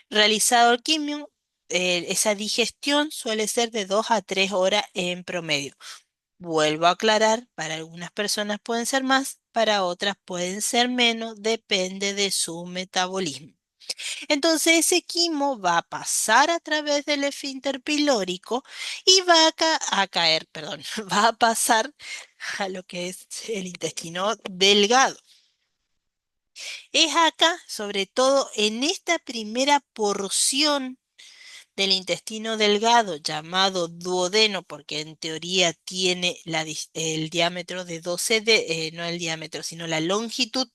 realizado el quimio, esa digestión suele ser de 2 a 3 horas en promedio. Vuelvo a aclarar, para algunas personas pueden ser más, para otras pueden ser menos, depende de su metabolismo. Entonces ese quimo va a pasar a través del esfínter pilórico y va a caer, perdón, va a pasar a lo que es el intestino delgado. Es acá, sobre todo en esta primera porción del intestino delgado, llamado duodeno, porque en teoría tiene el diámetro de 12 no el diámetro, sino la longitud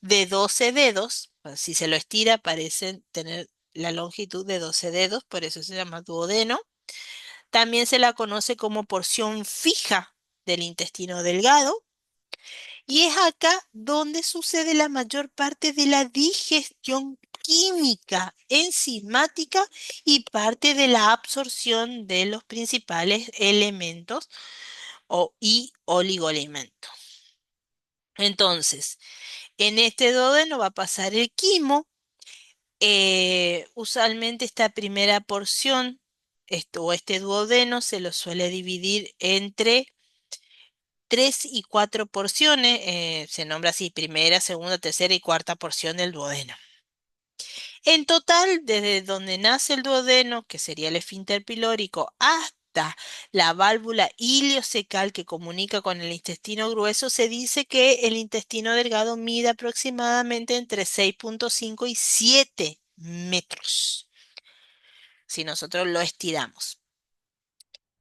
de 12 dedos. Pues, si se lo estira, parecen tener la longitud de 12 dedos, por eso se llama duodeno. También se la conoce como porción fija del intestino delgado. Y es acá donde sucede la mayor parte de la digestión química, enzimática y parte de la absorción de los principales elementos y oligoelementos. Entonces, en este duodeno va a pasar el quimo. Usualmente esta primera porción, o este duodeno, se lo suele dividir entre 3 y 4 porciones, se nombra así, primera, segunda, tercera y cuarta porción del duodeno. En total, desde donde nace el duodeno, que sería el esfínter pilórico, hasta la válvula iliocecal que comunica con el intestino grueso, se dice que el intestino delgado mide aproximadamente entre 6,5 y 7 metros, si nosotros lo estiramos.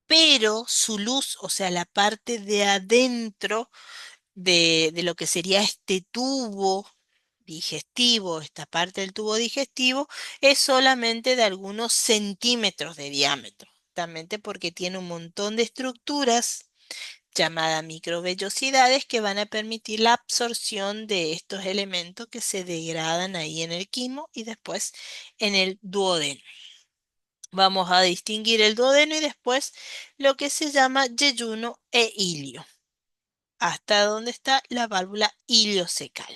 Pero su luz, o sea, la parte de adentro de lo que sería este tubo digestivo, esta parte del tubo digestivo, es solamente de algunos centímetros de diámetro, justamente porque tiene un montón de estructuras llamadas microvellosidades que van a permitir la absorción de estos elementos que se degradan ahí en el quimo y después en el duodeno. Vamos a distinguir el duodeno y después lo que se llama yeyuno e ilio, hasta donde está la válvula iliocecal.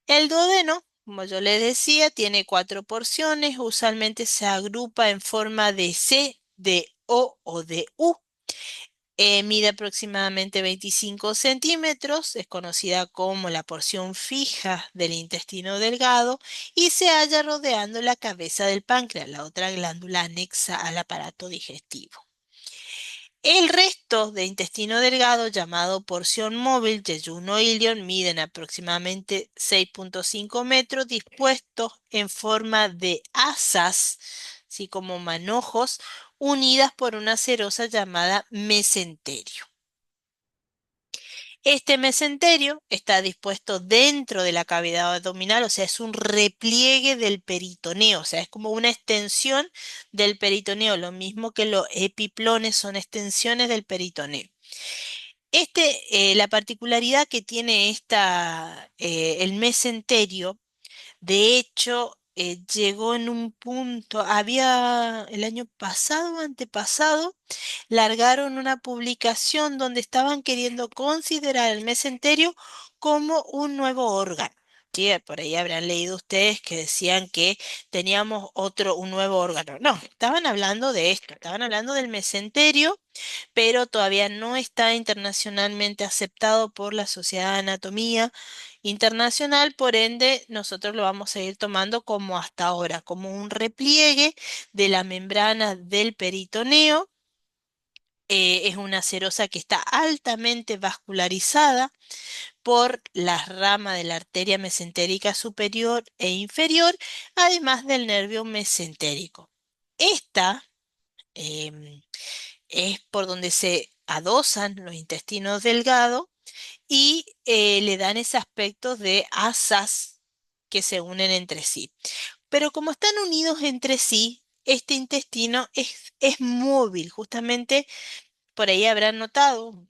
El duodeno, como yo les decía, tiene 4 porciones, usualmente se agrupa en forma de C, de O de U. Mide aproximadamente 25 centímetros, es conocida como la porción fija del intestino delgado y se halla rodeando la cabeza del páncreas, la otra glándula anexa al aparato digestivo. El resto de intestino delgado, llamado porción móvil, yeyuno ilion, miden aproximadamente 6,5 metros, dispuestos en forma de asas, así como manojos, unidas por una serosa llamada mesenterio. Este mesenterio está dispuesto dentro de la cavidad abdominal, o sea, es un repliegue del peritoneo, o sea, es como una extensión del peritoneo, lo mismo que los epiplones son extensiones del peritoneo. La particularidad que tiene el mesenterio, de hecho, llegó en un punto, había el año pasado o antepasado, largaron una publicación donde estaban queriendo considerar el mesenterio como un nuevo órgano. Sí, por ahí habrán leído ustedes que decían que teníamos un nuevo órgano. No, estaban hablando de esto, estaban hablando del mesenterio, pero todavía no está internacionalmente aceptado por la Sociedad de Anatomía Internacional, por ende nosotros lo vamos a ir tomando como hasta ahora, como un repliegue de la membrana del peritoneo. Es una serosa que está altamente vascularizada por las ramas de la arteria mesentérica superior e inferior, además del nervio mesentérico. Esta em, es por donde se adosan los intestinos delgados y le dan ese aspecto de asas que se unen entre sí. Pero como están unidos entre sí, este intestino es móvil, justamente por ahí habrán notado,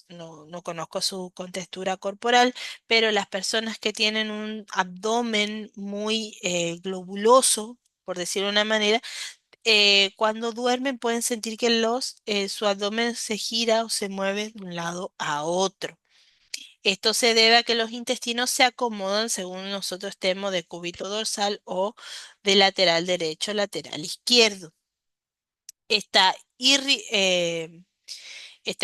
no conozco su contextura corporal, pero las personas que tienen un abdomen muy globuloso, por decirlo de una manera, cuando duermen pueden sentir que su abdomen se gira o se mueve de un lado a otro. Esto se debe a que los intestinos se acomodan según nosotros estemos de cúbito dorsal o de lateral derecho a lateral izquierdo. Está este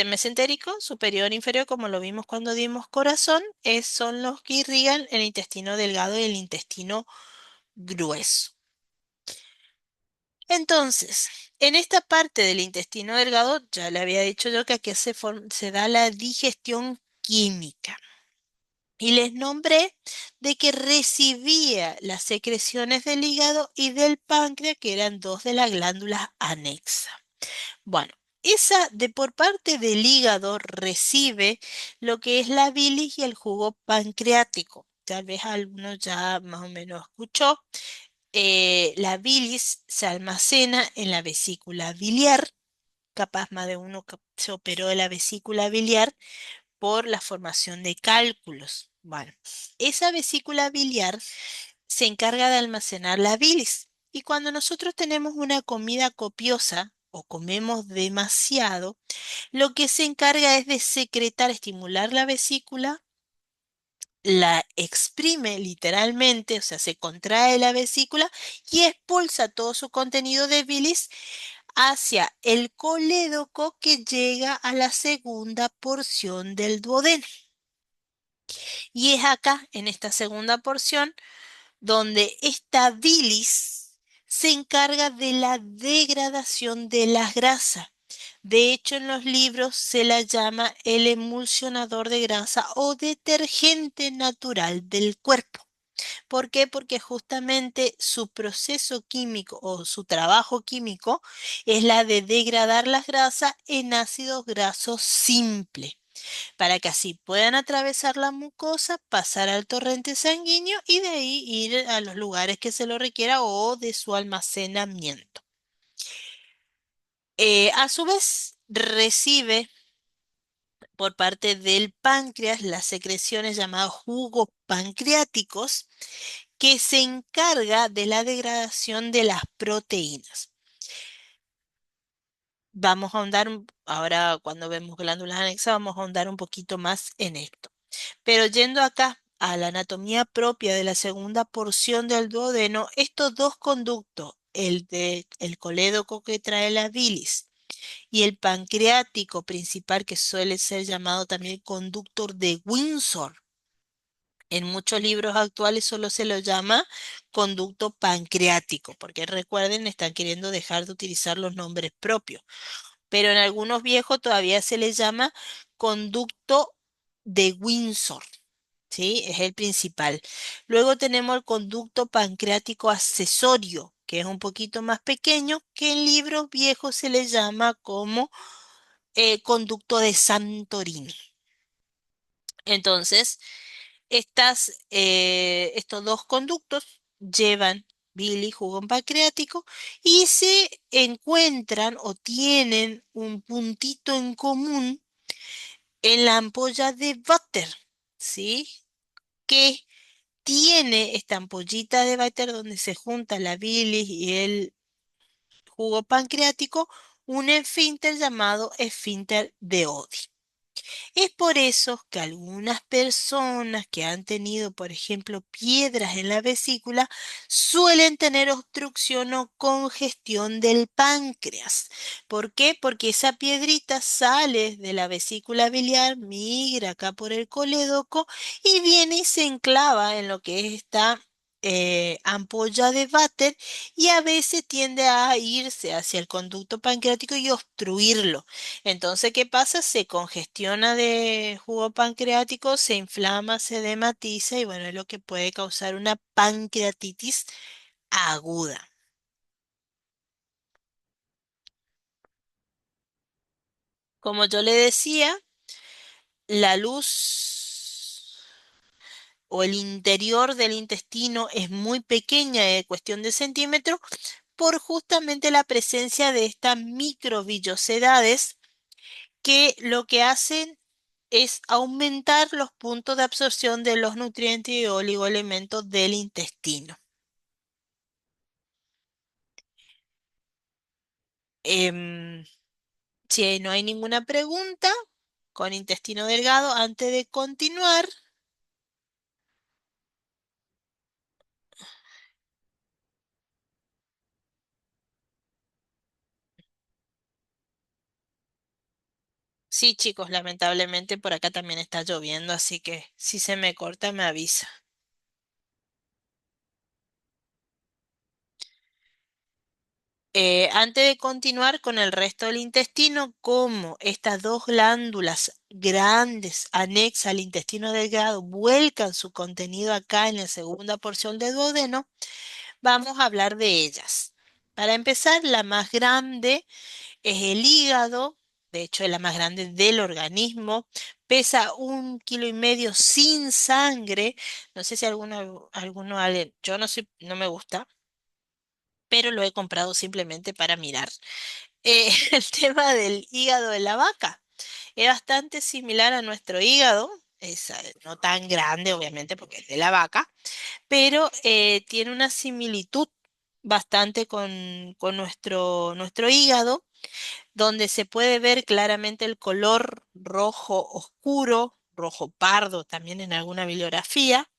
mesentérico, superior e inferior, como lo vimos cuando dimos corazón, son los que irrigan el intestino delgado y el intestino grueso. Entonces, en esta parte del intestino delgado, ya le había dicho yo que aquí se da la digestión química. Y les nombré de que recibía las secreciones del hígado y del páncreas, que eran dos de las glándulas anexas. Bueno, esa de por parte del hígado recibe lo que es la bilis y el jugo pancreático. Tal vez alguno ya más o menos escuchó. La bilis se almacena en la vesícula biliar. Capaz más de uno que se operó de la vesícula biliar por la formación de cálculos. Bueno, esa vesícula biliar se encarga de almacenar la bilis. Y cuando nosotros tenemos una comida copiosa o comemos demasiado, lo que se encarga es de secretar, estimular la vesícula, la exprime literalmente, o sea, se contrae la vesícula y expulsa todo su contenido de bilis hacia el colédoco que llega a la segunda porción del duodeno. Y es acá, en esta segunda porción, donde esta bilis se encarga de la degradación de las grasas. De hecho, en los libros se la llama el emulsionador de grasa o detergente natural del cuerpo. ¿Por qué? Porque justamente su proceso químico o su trabajo químico es la de degradar las grasas en ácidos grasos simples, para que así puedan atravesar la mucosa, pasar al torrente sanguíneo y de ahí ir a los lugares que se lo requiera o de su almacenamiento. A su vez, recibe por parte del páncreas las secreciones llamadas jugos pancreáticos, que se encarga de la degradación de las proteínas. Vamos a ahondar, ahora cuando vemos glándulas anexas, vamos a ahondar un poquito más en esto. Pero yendo acá a la anatomía propia de la segunda porción del duodeno, estos dos conductos, el de el colédoco que trae la bilis y el pancreático principal, que suele ser llamado también conductor de Windsor, en muchos libros actuales solo se lo llama conducto pancreático, porque recuerden, están queriendo dejar de utilizar los nombres propios, pero en algunos viejos todavía se le llama conducto de Windsor. ¿Sí? Es el principal. Luego tenemos el conducto pancreático accesorio, que es un poquito más pequeño, que en libros viejos se le llama como conducto de Santorini. Entonces, estos dos conductos llevan bili, jugo pancreático y se encuentran o tienen un puntito en común en la ampolla de Vater, ¿sí? Que tiene esta ampollita de Vater donde se junta la bilis y el jugo pancreático, un esfínter llamado esfínter de Oddi. Es por eso que algunas personas que han tenido, por ejemplo, piedras en la vesícula, suelen tener obstrucción o congestión del páncreas. ¿Por qué? Porque esa piedrita sale de la vesícula biliar, migra acá por el colédoco y viene y se enclava en lo que es esta ampolla de váter, y a veces tiende a irse hacia el conducto pancreático y obstruirlo. Entonces, ¿qué pasa? Se congestiona de jugo pancreático, se inflama, se dematiza y bueno, es lo que puede causar una pancreatitis aguda. Como yo le decía, la luz o el interior del intestino es muy pequeña, de cuestión de centímetros, por justamente la presencia de estas microvillosidades que lo que hacen es aumentar los puntos de absorción de los nutrientes y oligoelementos del intestino. Em, si no hay ninguna pregunta con intestino delgado, antes de continuar, sí, chicos, lamentablemente por acá también está lloviendo, así que si se me corta, me avisa. Antes de continuar con el resto del intestino, como estas dos glándulas grandes anexas al intestino delgado vuelcan su contenido acá en la segunda porción del duodeno, vamos a hablar de ellas. Para empezar, la más grande es el hígado, de hecho es la más grande del organismo, pesa 1,5 kilos sin sangre. No sé si yo no soy, no me gusta, pero lo he comprado simplemente para mirar. El tema del hígado de la vaca es bastante similar a nuestro hígado, es no tan grande obviamente porque es de la vaca, pero tiene una similitud bastante con nuestro hígado, donde se puede ver claramente el color rojo oscuro, rojo pardo también en alguna bibliografía.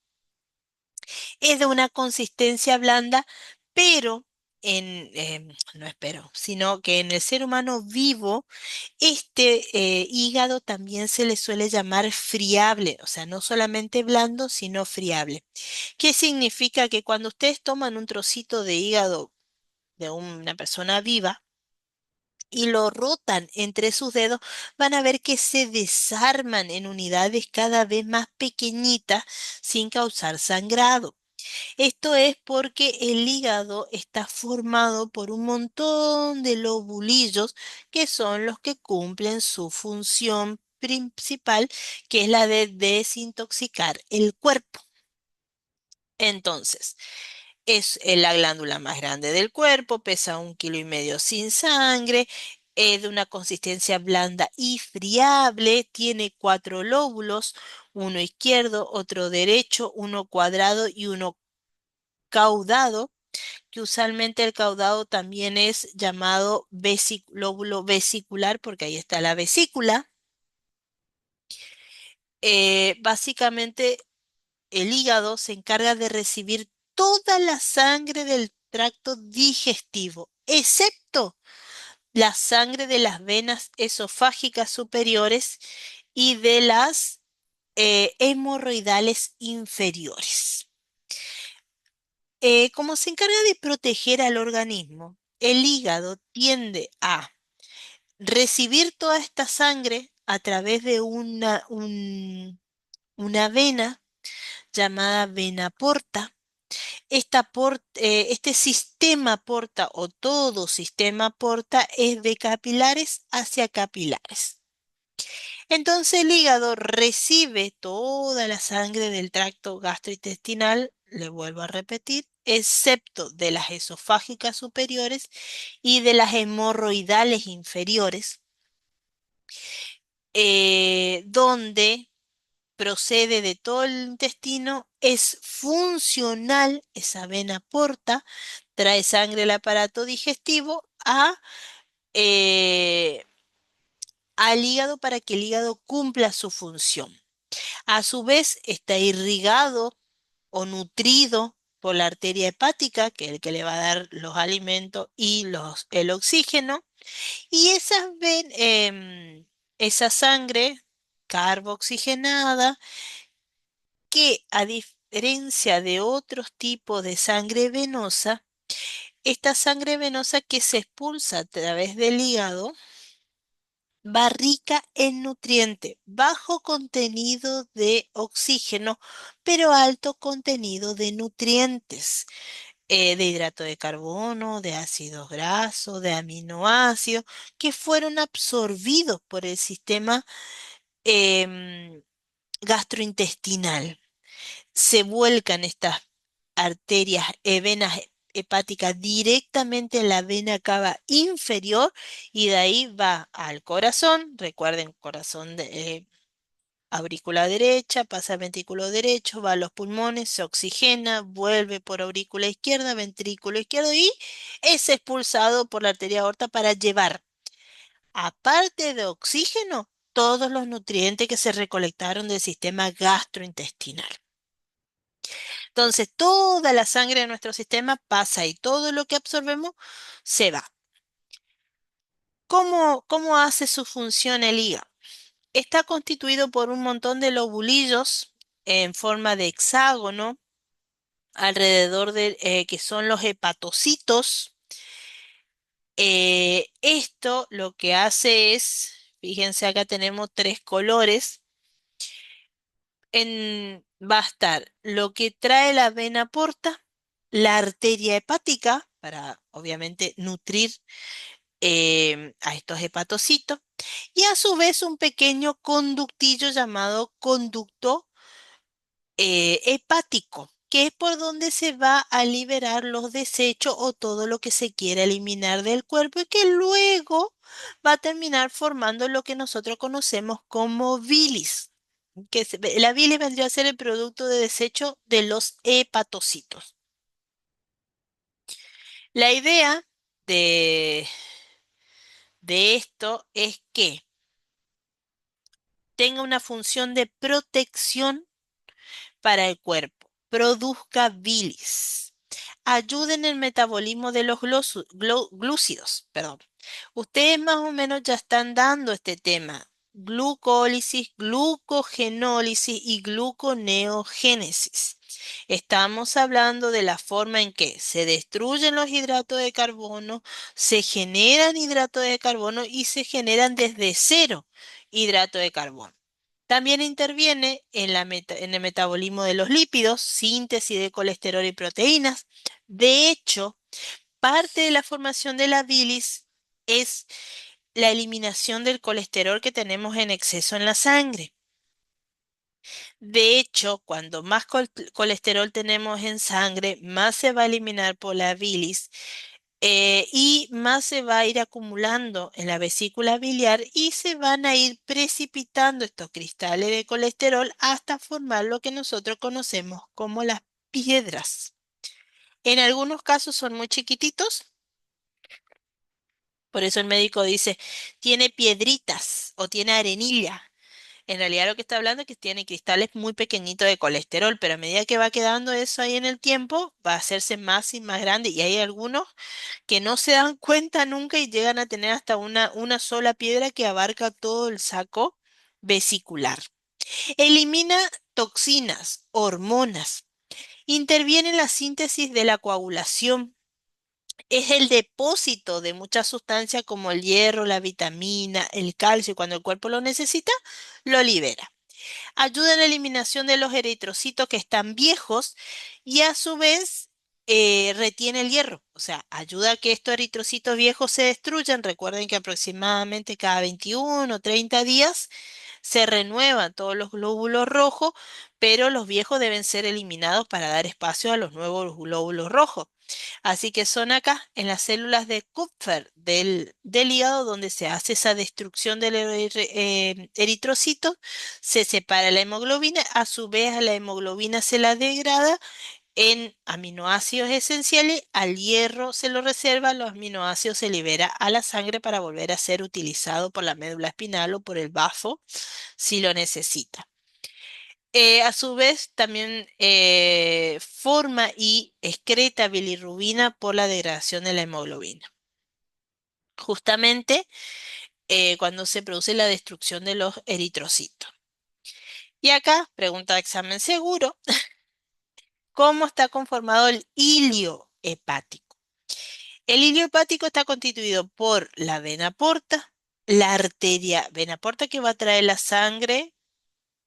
Es de una consistencia blanda, pero no espero, sino que en el ser humano vivo, este hígado también se le suele llamar friable, o sea, no solamente blando, sino friable. ¿Qué significa? Que cuando ustedes toman un trocito de hígado de una persona viva, y lo rotan entre sus dedos, van a ver que se desarman en unidades cada vez más pequeñitas sin causar sangrado. Esto es porque el hígado está formado por un montón de lobulillos que son los que cumplen su función principal, que es la de desintoxicar el cuerpo. Entonces, es la glándula más grande del cuerpo, pesa 1,5 kilos sin sangre, es de una consistencia blanda y friable, tiene 4 lóbulos, uno izquierdo, otro derecho, uno cuadrado y uno caudado, que usualmente el caudado también es llamado lóbulo vesicular porque ahí está la vesícula. Básicamente el hígado se encarga de recibir toda la sangre del tracto digestivo, excepto la sangre de las venas esofágicas superiores y de las hemorroidales inferiores. Como se encarga de proteger al organismo, el hígado tiende a recibir toda esta sangre a través de una vena llamada vena porta. Este sistema porta o todo sistema porta es de capilares hacia capilares. Entonces el hígado recibe toda la sangre del tracto gastrointestinal, le vuelvo a repetir, excepto de las esofágicas superiores y de las hemorroidales inferiores, donde procede de todo el intestino, es funcional, esa vena porta, trae sangre al aparato digestivo eh, al hígado para que el hígado cumpla su función. A su vez, está irrigado o nutrido por la arteria hepática, que es el que le va a dar los alimentos y el oxígeno, y esa sangre carboxigenada, que a diferencia de otros tipos de sangre venosa, esta sangre venosa que se expulsa a través del hígado va rica en nutriente, bajo contenido de oxígeno, pero alto contenido de nutrientes, de hidrato de carbono, de ácidos grasos, de aminoácidos, que fueron absorbidos por el sistema em, gastrointestinal. Se vuelcan estas arterias, venas hepáticas directamente en la vena cava inferior y de ahí va al corazón. Recuerden, corazón aurícula derecha, pasa al ventrículo derecho, va a los pulmones, se oxigena, vuelve por aurícula izquierda, ventrículo izquierdo y es expulsado por la arteria aorta para llevar, aparte de oxígeno, todos los nutrientes que se recolectaron del sistema gastrointestinal. Entonces, toda la sangre de nuestro sistema pasa y todo lo que absorbemos se va. ¿Cómo hace su función el hígado? Está constituido por un montón de lobulillos en forma de hexágono alrededor de que son los hepatocitos. Esto lo que hace es, fíjense acá tenemos 3 colores. Va a estar lo que trae la vena porta, la arteria hepática, para obviamente nutrir a estos hepatocitos, y a su vez un pequeño conductillo llamado conducto hepático, que es por donde se va a liberar los desechos o todo lo que se quiera eliminar del cuerpo y que luego va a terminar formando lo que nosotros conocemos como bilis. La bilis vendría a ser el producto de desecho de los hepatocitos. La idea de, de esto es que tenga una función de protección para el cuerpo, produzca bilis. ayuda en el metabolismo de los glúcidos, perdón. Ustedes más o menos ya están dando este tema: glucólisis, glucogenólisis y gluconeogénesis. Estamos hablando de la forma en que se destruyen los hidratos de carbono, se generan hidratos de carbono y se generan desde cero hidratos de carbono. También interviene en en el metabolismo de los lípidos, síntesis de colesterol y proteínas. De hecho, parte de la formación de la bilis es la eliminación del colesterol que tenemos en exceso en la sangre. De hecho, cuando más colesterol tenemos en sangre, más se va a eliminar por la bilis, y más se va a ir acumulando en la vesícula biliar y se van a ir precipitando estos cristales de colesterol hasta formar lo que nosotros conocemos como las piedras. En algunos casos son muy chiquititos, por eso el médico dice, tiene piedritas o tiene arenilla. En realidad lo que está hablando es que tiene cristales muy pequeñitos de colesterol, pero a medida que va quedando eso ahí en el tiempo, va a hacerse más y más grande. Y hay algunos que no se dan cuenta nunca y llegan a tener hasta una sola piedra que abarca todo el saco vesicular. Elimina toxinas, hormonas, interviene en la síntesis de la coagulación. Es el depósito de muchas sustancias como el hierro, la vitamina, el calcio, y cuando el cuerpo lo necesita, lo libera. Ayuda en la eliminación de los eritrocitos que están viejos y a su vez retiene el hierro. O sea, ayuda a que estos eritrocitos viejos se destruyan. Recuerden que aproximadamente cada 21 o 30 días se renuevan todos los glóbulos rojos, pero los viejos deben ser eliminados para dar espacio a los nuevos glóbulos rojos. Así que son acá en las células de Kupfer del hígado donde se hace esa destrucción del eritrocito, se separa la hemoglobina, a su vez a la hemoglobina se la degrada en aminoácidos esenciales, al hierro se lo reserva, los aminoácidos se libera a la sangre para volver a ser utilizado por la médula espinal o por el bazo si lo necesita. A su vez, también forma y excreta bilirrubina por la degradación de la hemoglobina. Justamente cuando se produce la destrucción de los eritrocitos. Y acá, pregunta de examen seguro, ¿cómo está conformado el hilio hepático? El hilio hepático está constituido por la vena porta, la arteria vena porta que va a traer la sangre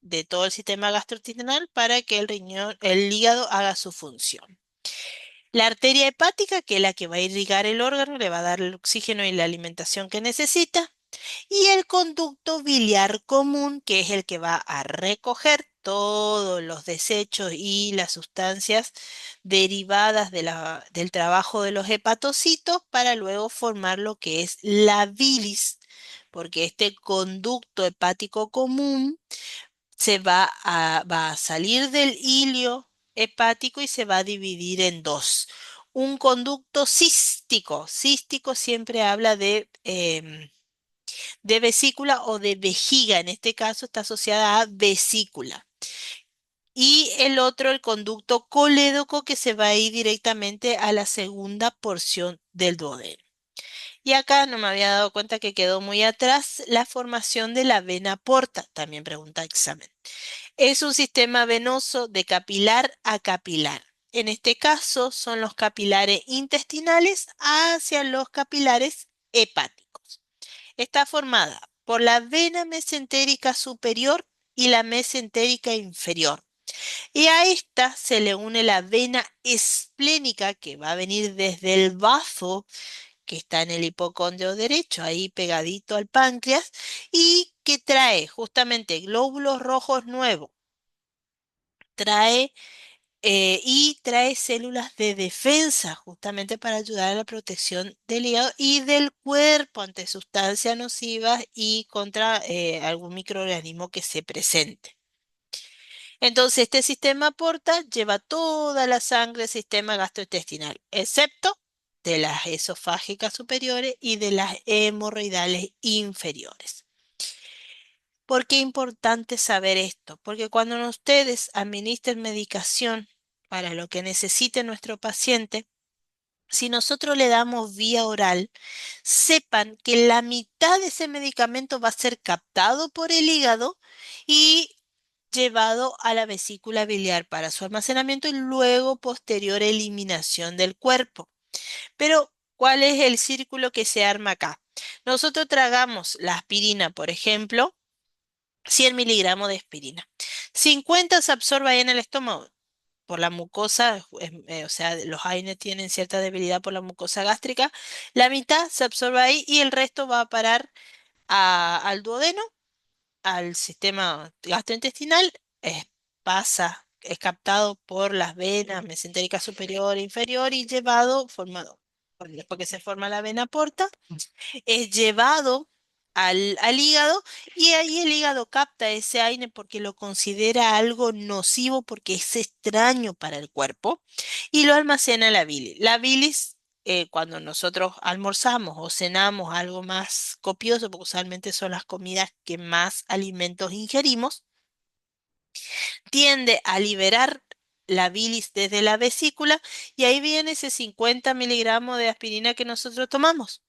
de todo el sistema gastrointestinal para que el riñón, el hígado haga su función. La arteria hepática, que es la que va a irrigar el órgano, le va a dar el oxígeno y la alimentación que necesita. Y el conducto biliar común, que es el que va a recoger todos los desechos y las sustancias derivadas del trabajo de los hepatocitos para luego formar lo que es la bilis, porque este conducto hepático común va a salir del hilio hepático y se va a dividir en dos. Un conducto cístico. Cístico siempre habla de vesícula o de vejiga. En este caso está asociada a vesícula. Y el otro, el conducto colédoco, que se va a ir directamente a la segunda porción del duodeno. Y acá no me había dado cuenta que quedó muy atrás la formación de la vena porta. También pregunta examen. Es un sistema venoso de capilar a capilar. En este caso son los capilares intestinales hacia los capilares hepáticos. Está formada por la vena mesentérica superior y la mesentérica inferior. Y a esta se le une la vena esplénica que va a venir desde el bazo que está en el hipocondrio derecho, ahí pegadito al páncreas, y que trae justamente glóbulos rojos nuevos, trae y trae células de defensa justamente para ayudar a la protección del hígado y del cuerpo ante sustancias nocivas y contra algún microorganismo que se presente. Entonces, este sistema porta lleva toda la sangre del sistema gastrointestinal, excepto de las esofágicas superiores y de las hemorroidales inferiores. ¿Por qué es importante saber esto? Porque cuando ustedes administren medicación para lo que necesite nuestro paciente, si nosotros le damos vía oral, sepan que la mitad de ese medicamento va a ser captado por el hígado y llevado a la vesícula biliar para su almacenamiento y luego posterior eliminación del cuerpo. Pero, ¿cuál es el círculo que se arma acá? Nosotros tragamos la aspirina, por ejemplo, 100 miligramos de aspirina. 50 se absorbe ahí en el estómago por la mucosa, o sea, los AINE tienen cierta debilidad por la mucosa gástrica. La mitad se absorbe ahí y el resto va a parar al duodeno, al sistema gastrointestinal, es captado por las venas mesentérica superior e inferior y llevado, formado, después que se forma la vena porta, es llevado al hígado y ahí el hígado capta ese AINE porque lo considera algo nocivo porque es extraño para el cuerpo y lo almacena en la bilis. La bilis, cuando nosotros almorzamos o cenamos algo más copioso, porque usualmente son las comidas que más alimentos ingerimos, tiende a liberar la bilis desde la vesícula y ahí viene ese 50 miligramos de aspirina que nosotros tomamos.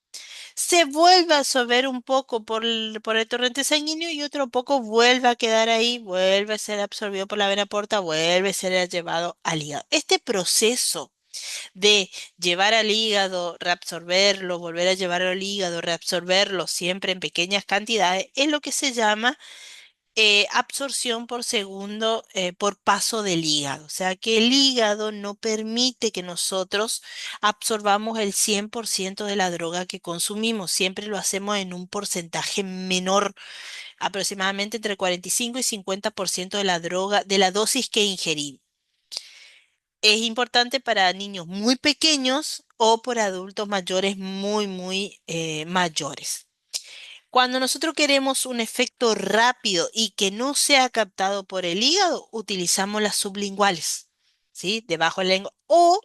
Se vuelve a absorber un poco por el torrente sanguíneo y otro poco vuelve a quedar ahí, vuelve a ser absorbido por la vena porta, vuelve a ser llevado al hígado. Este proceso de llevar al hígado, reabsorberlo, volver a llevar al hígado, reabsorberlo siempre en pequeñas cantidades, es lo que se llama absorción por segundo por paso del hígado. O sea que el hígado no permite que nosotros absorbamos el 100% de la droga que consumimos. Siempre lo hacemos en un porcentaje menor, aproximadamente entre 45 y 50% de la droga, de la dosis que ingerimos. Es importante para niños muy pequeños o por adultos mayores muy mayores. Cuando nosotros queremos un efecto rápido y que no sea captado por el hígado, utilizamos las sublinguales, ¿sí? Debajo de la lengua. O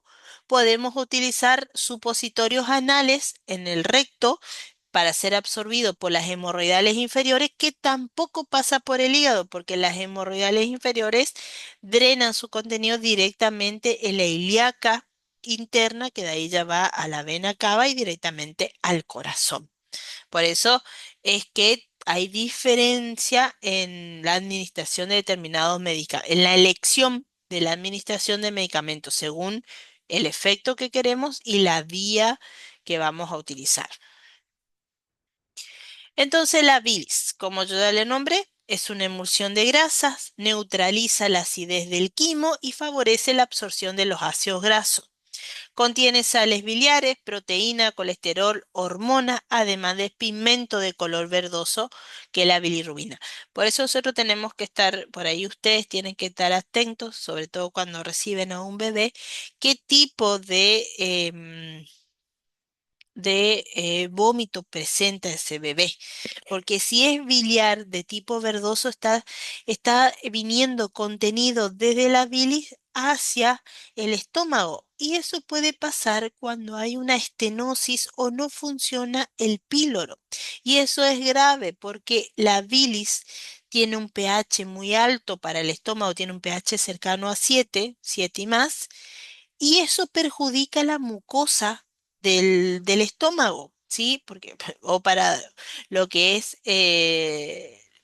podemos utilizar supositorios anales en el recto para ser absorbido por las hemorroidales inferiores, que tampoco pasa por el hígado, porque las hemorroidales inferiores drenan su contenido directamente en la ilíaca interna, que de ahí ya va a la vena cava y directamente al corazón. Por eso es que hay diferencia en la administración de determinados medicamentos, en la elección de la administración de medicamentos según el efecto que queremos y la vía que vamos a utilizar. Entonces la bilis, como yo ya le nombré, es una emulsión de grasas, neutraliza la acidez del quimo y favorece la absorción de los ácidos grasos. Contiene sales biliares, proteína, colesterol, hormona, además de pigmento de color verdoso que es la bilirrubina. Por eso nosotros tenemos que estar, por ahí ustedes tienen que estar atentos, sobre todo cuando reciben a un bebé, qué tipo de vómito presenta ese bebé. Porque si es biliar de tipo verdoso, está viniendo contenido desde la bilis hacia el estómago. Y eso puede pasar cuando hay una estenosis o no funciona el píloro. Y eso es grave porque la bilis tiene un pH muy alto para el estómago, tiene un pH cercano a 7, 7 y más y eso perjudica la mucosa del estómago, ¿sí? Porque, o para lo que es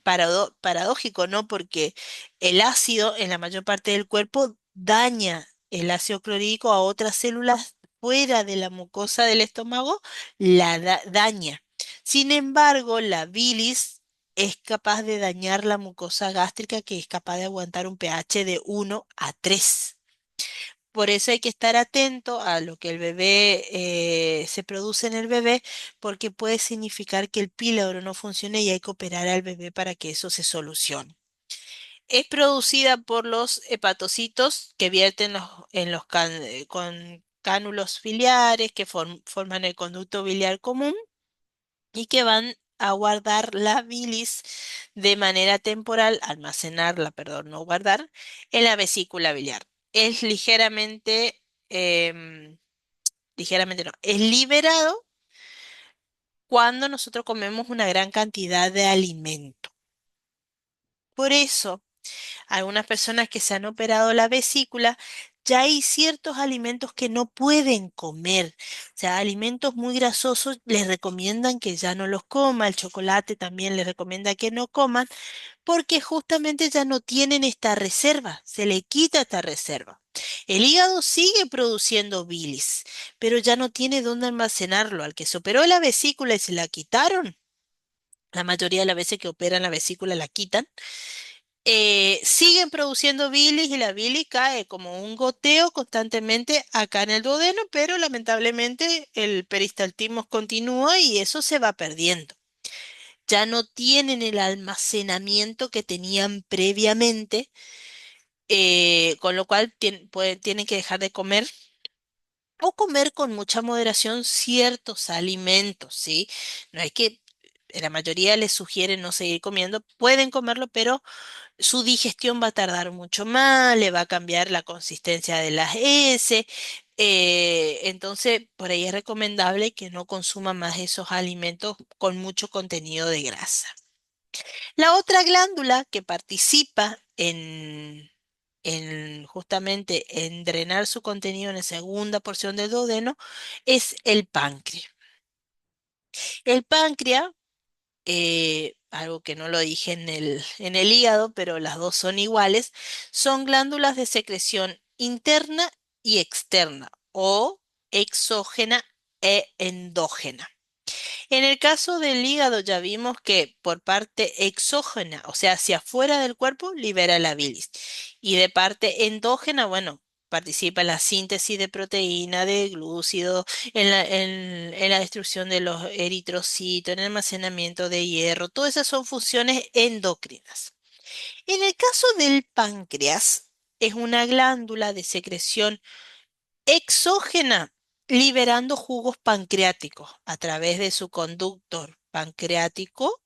paradójico, ¿no? Porque el ácido en la mayor parte del cuerpo daña el ácido clorhídrico a otras células fuera de la mucosa del estómago, daña. Sin embargo, la bilis es capaz de dañar la mucosa gástrica que es capaz de aguantar un pH de 1 a 3. Por eso hay que estar atento a lo que el bebé se produce en el bebé, porque puede significar que el píloro no funcione y hay que operar al bebé para que eso se solucione. Es producida por los hepatocitos que vierten con cánulos biliares que forman el conducto biliar común y que van a guardar la bilis de manera temporal, almacenarla, perdón, no guardar, en la vesícula biliar. Es em, ligeramente no, es liberado cuando nosotros comemos una gran cantidad de alimento. Por eso, algunas personas que se han operado la vesícula ya hay ciertos alimentos que no pueden comer. O sea, alimentos muy grasosos les recomiendan que ya no los coma, el chocolate también les recomienda que no coman, porque justamente ya no tienen esta reserva, se le quita esta reserva. El hígado sigue produciendo bilis, pero ya no tiene dónde almacenarlo. Al que se operó la vesícula y se la quitaron, la mayoría de las veces que operan la vesícula la quitan, siguen produciendo bilis y la bilis cae como un goteo constantemente acá en el duodeno, pero lamentablemente el peristaltismo continúa y eso se va perdiendo. Ya no tienen el almacenamiento que tenían previamente, con lo cual tienen que dejar de comer o comer con mucha moderación ciertos alimentos, ¿sí? No es que la mayoría les sugiere no seguir comiendo, pueden comerlo, pero su digestión va a tardar mucho más, le va a cambiar la consistencia de las heces, entonces por ahí es recomendable que no consuma más esos alimentos con mucho contenido de grasa. La otra glándula que participa en justamente en drenar su contenido en la segunda porción del duodeno es el páncreas. El páncreas, algo que no lo dije en el hígado, pero las dos son iguales, son glándulas de secreción interna y externa, o exógena e endógena. En el caso del hígado ya vimos que por parte exógena, o sea, hacia afuera del cuerpo, libera la bilis. Y de parte endógena, bueno, participa en la síntesis de proteína, de glúcidos, en la destrucción de los eritrocitos, en el almacenamiento de hierro. Todas esas son funciones endocrinas. En el caso del páncreas, es una glándula de secreción exógena, liberando jugos pancreáticos a través de su conductor pancreático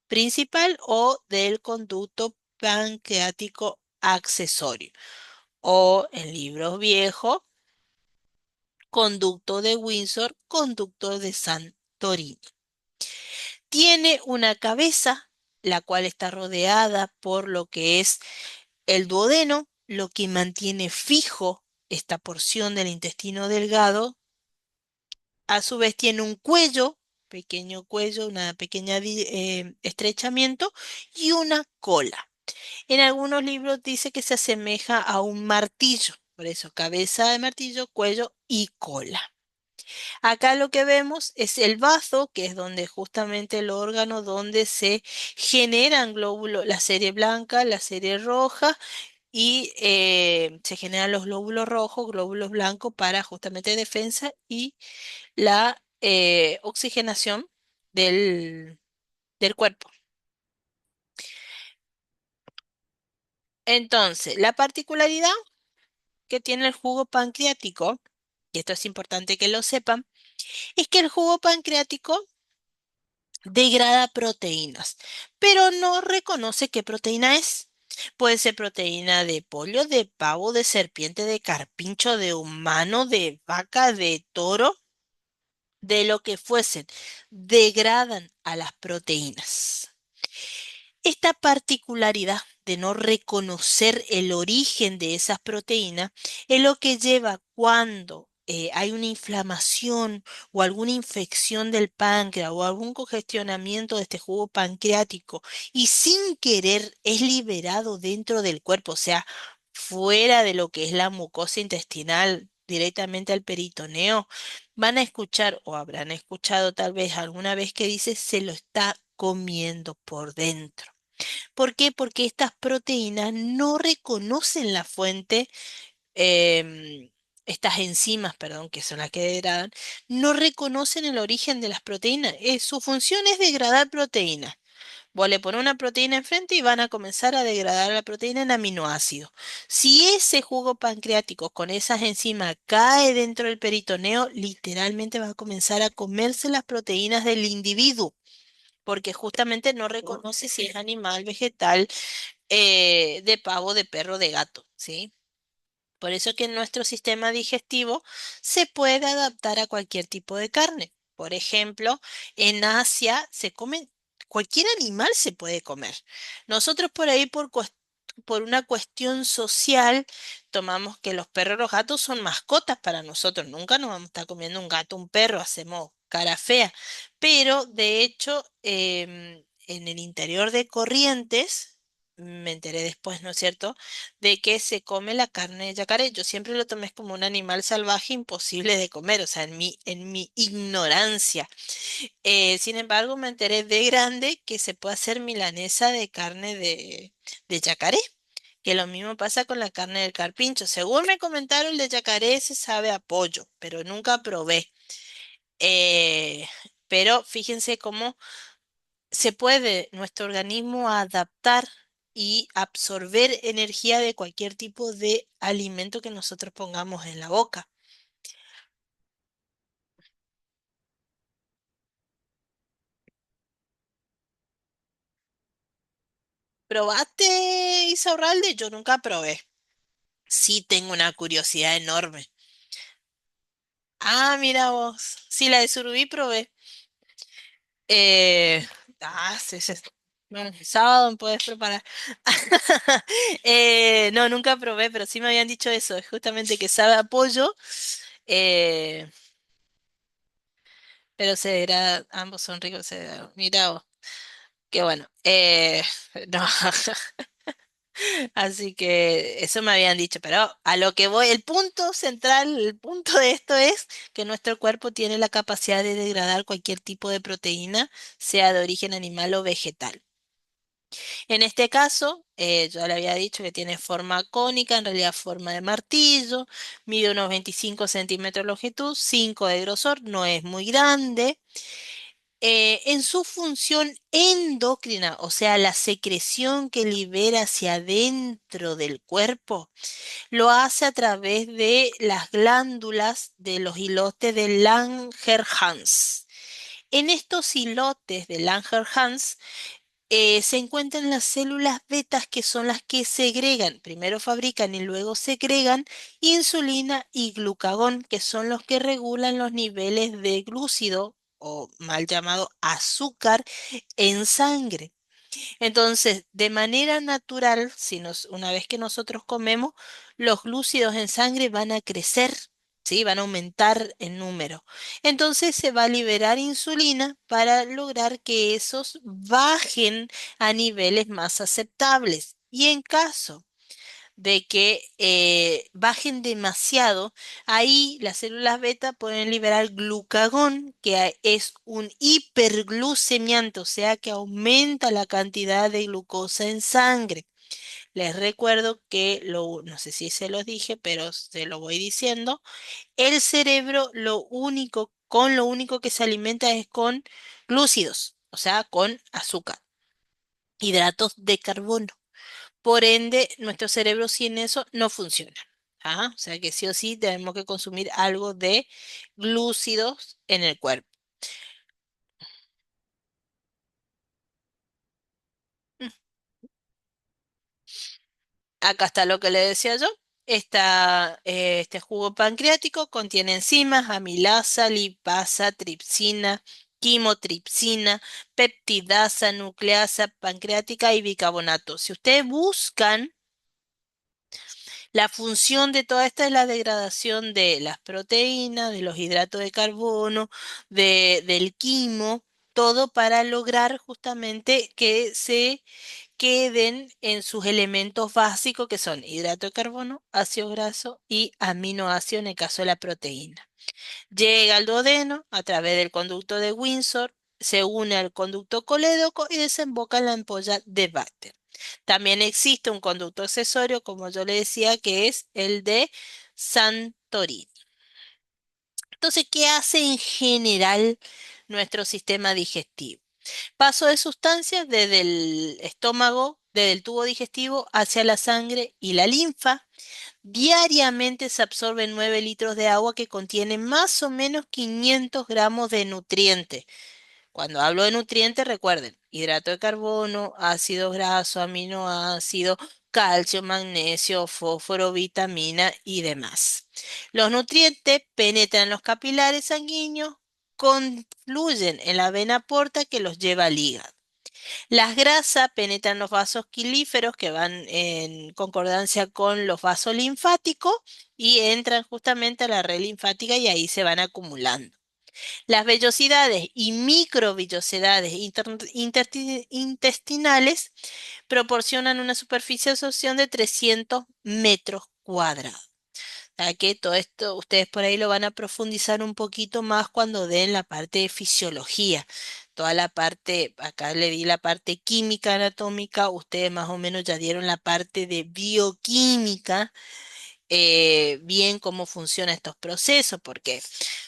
principal o del conducto pancreático accesorio, o en libros viejos, conducto de Windsor, conducto de Santorini. Tiene una cabeza, la cual está rodeada por lo que es el duodeno, lo que mantiene fijo esta porción del intestino delgado. A su vez tiene un cuello, pequeño cuello, una pequeña estrechamiento y una cola. En algunos libros dice que se asemeja a un martillo, por eso cabeza de martillo, cuello y cola. Acá lo que vemos es el bazo, que es donde justamente el órgano donde se generan glóbulos, la serie blanca, la serie roja, y se generan los glóbulos rojos, glóbulos blancos para justamente defensa y la oxigenación del cuerpo. Entonces, la particularidad que tiene el jugo pancreático, y esto es importante que lo sepan, es que el jugo pancreático degrada proteínas, pero no reconoce qué proteína es. Puede ser proteína de pollo, de pavo, de serpiente, de carpincho, de humano, de vaca, de toro, de lo que fuesen. Degradan a las proteínas. Esta particularidad de no reconocer el origen de esas proteínas es lo que lleva cuando hay una inflamación o alguna infección del páncreas o algún congestionamiento de este jugo pancreático y sin querer es liberado dentro del cuerpo, o sea, fuera de lo que es la mucosa intestinal, directamente al peritoneo, van a escuchar o habrán escuchado tal vez alguna vez que dice se lo está comiendo por dentro. ¿Por qué? Porque estas proteínas no reconocen la fuente, estas enzimas, perdón, que son las que degradan, no reconocen el origen de las proteínas. Su función es degradar proteínas. Vos le pones una proteína enfrente y van a comenzar a degradar la proteína en aminoácidos. Si ese jugo pancreático con esas enzimas cae dentro del peritoneo, literalmente va a comenzar a comerse las proteínas del individuo, porque justamente no reconoce si es animal, vegetal, de pavo, de perro, de gato, ¿sí? Por eso que nuestro sistema digestivo se puede adaptar a cualquier tipo de carne. Por ejemplo, en Asia se comen, cualquier animal se puede comer. Nosotros por ahí, por por una cuestión social, tomamos que los perros y los gatos son mascotas para nosotros. Nunca nos vamos a estar comiendo un gato, un perro, hacemos cara fea. Pero de hecho, en el interior de Corrientes, me enteré después, ¿no es cierto?, de que se come la carne de yacaré. Yo siempre lo tomé como un animal salvaje imposible de comer, o sea, en mi ignorancia. Sin embargo, me enteré de grande que se puede hacer milanesa de carne de yacaré, que lo mismo pasa con la carne del carpincho. Según me comentaron, el de yacaré se sabe a pollo, pero nunca probé. Eh, pero fíjense cómo se puede nuestro organismo adaptar y absorber energía de cualquier tipo de alimento que nosotros pongamos en la boca. ¿Probaste, Isaurralde? Yo nunca probé. Sí, tengo una curiosidad enorme. Ah, mira vos. Sí, la de surubí probé. Eh, sí, sí. Bueno, sábado me puedes preparar. No, nunca probé, pero sí me habían dicho eso, es justamente que sabe a pollo, eh, pero ambos son ricos. Mira vos, qué bueno. No, así que eso me habían dicho, pero a lo que voy, el punto central, el punto de esto es que nuestro cuerpo tiene la capacidad de degradar cualquier tipo de proteína, sea de origen animal o vegetal. En este caso, yo le había dicho que tiene forma cónica, en realidad forma de martillo, mide unos 25 centímetros de longitud, 5 de grosor, no es muy grande. En su función endocrina, o sea, la secreción que libera hacia adentro del cuerpo, lo hace a través de las glándulas de los islotes de Langerhans. En estos islotes de Langerhans se encuentran las células betas que son las que segregan, primero fabrican y luego segregan insulina y glucagón, que son los que regulan los niveles de glúcido o mal llamado azúcar en sangre. Entonces, de manera natural, una vez que nosotros comemos, los glúcidos en sangre van a crecer, ¿sí? Van a aumentar en número. Entonces se va a liberar insulina para lograr que esos bajen a niveles más aceptables. Y en caso de que bajen demasiado, ahí las células beta pueden liberar glucagón, es un hiperglucemiante, o sea que aumenta la cantidad de glucosa en sangre. Les recuerdo que no sé si se los dije, pero se lo voy diciendo, el cerebro con lo único que se alimenta es con glúcidos, o sea, con azúcar, hidratos de carbono. Por ende, nuestro cerebro sin eso no funciona. ¿Ah? O sea que sí o sí tenemos que consumir algo de glúcidos en el cuerpo. Mm. Acá está lo que le decía yo. Este jugo pancreático contiene enzimas, amilasa, lipasa, tripsina, quimotripsina, peptidasa, nucleasa pancreática y bicarbonato. Si ustedes buscan la función de toda esta es la degradación de las proteínas, de los hidratos de carbono, del quimo, todo para lograr justamente que se queden en sus elementos básicos que son hidrato de carbono, ácido graso y aminoácido en el caso de la proteína. Llega al duodeno a través del conducto de Windsor, se une al conducto colédoco y desemboca en la ampolla de Bacter. También existe un conducto accesorio, como yo le decía, que es el de Santorini. Entonces, ¿qué hace en general nuestro sistema digestivo? Paso de sustancias desde el estómago, desde el tubo digestivo hacia la sangre y la linfa. Diariamente se absorben 9 litros de agua que contienen más o menos 500 gramos de nutrientes. Cuando hablo de nutrientes, recuerden, hidrato de carbono, ácido graso, aminoácido, calcio, magnesio, fósforo, vitamina y demás. Los nutrientes penetran los capilares sanguíneos, confluyen en la vena porta que los lleva al hígado. Las grasas penetran los vasos quilíferos que van en concordancia con los vasos linfáticos y entran justamente a la red linfática y ahí se van acumulando. Las vellosidades y microvellosidades intestinales proporcionan una superficie de absorción de 300 metros cuadrados. O sea que todo esto ustedes por ahí lo van a profundizar un poquito más cuando den la parte de fisiología. Toda la parte, acá le di la parte química anatómica, ustedes más o menos ya dieron la parte de bioquímica, bien cómo funcionan estos procesos, porque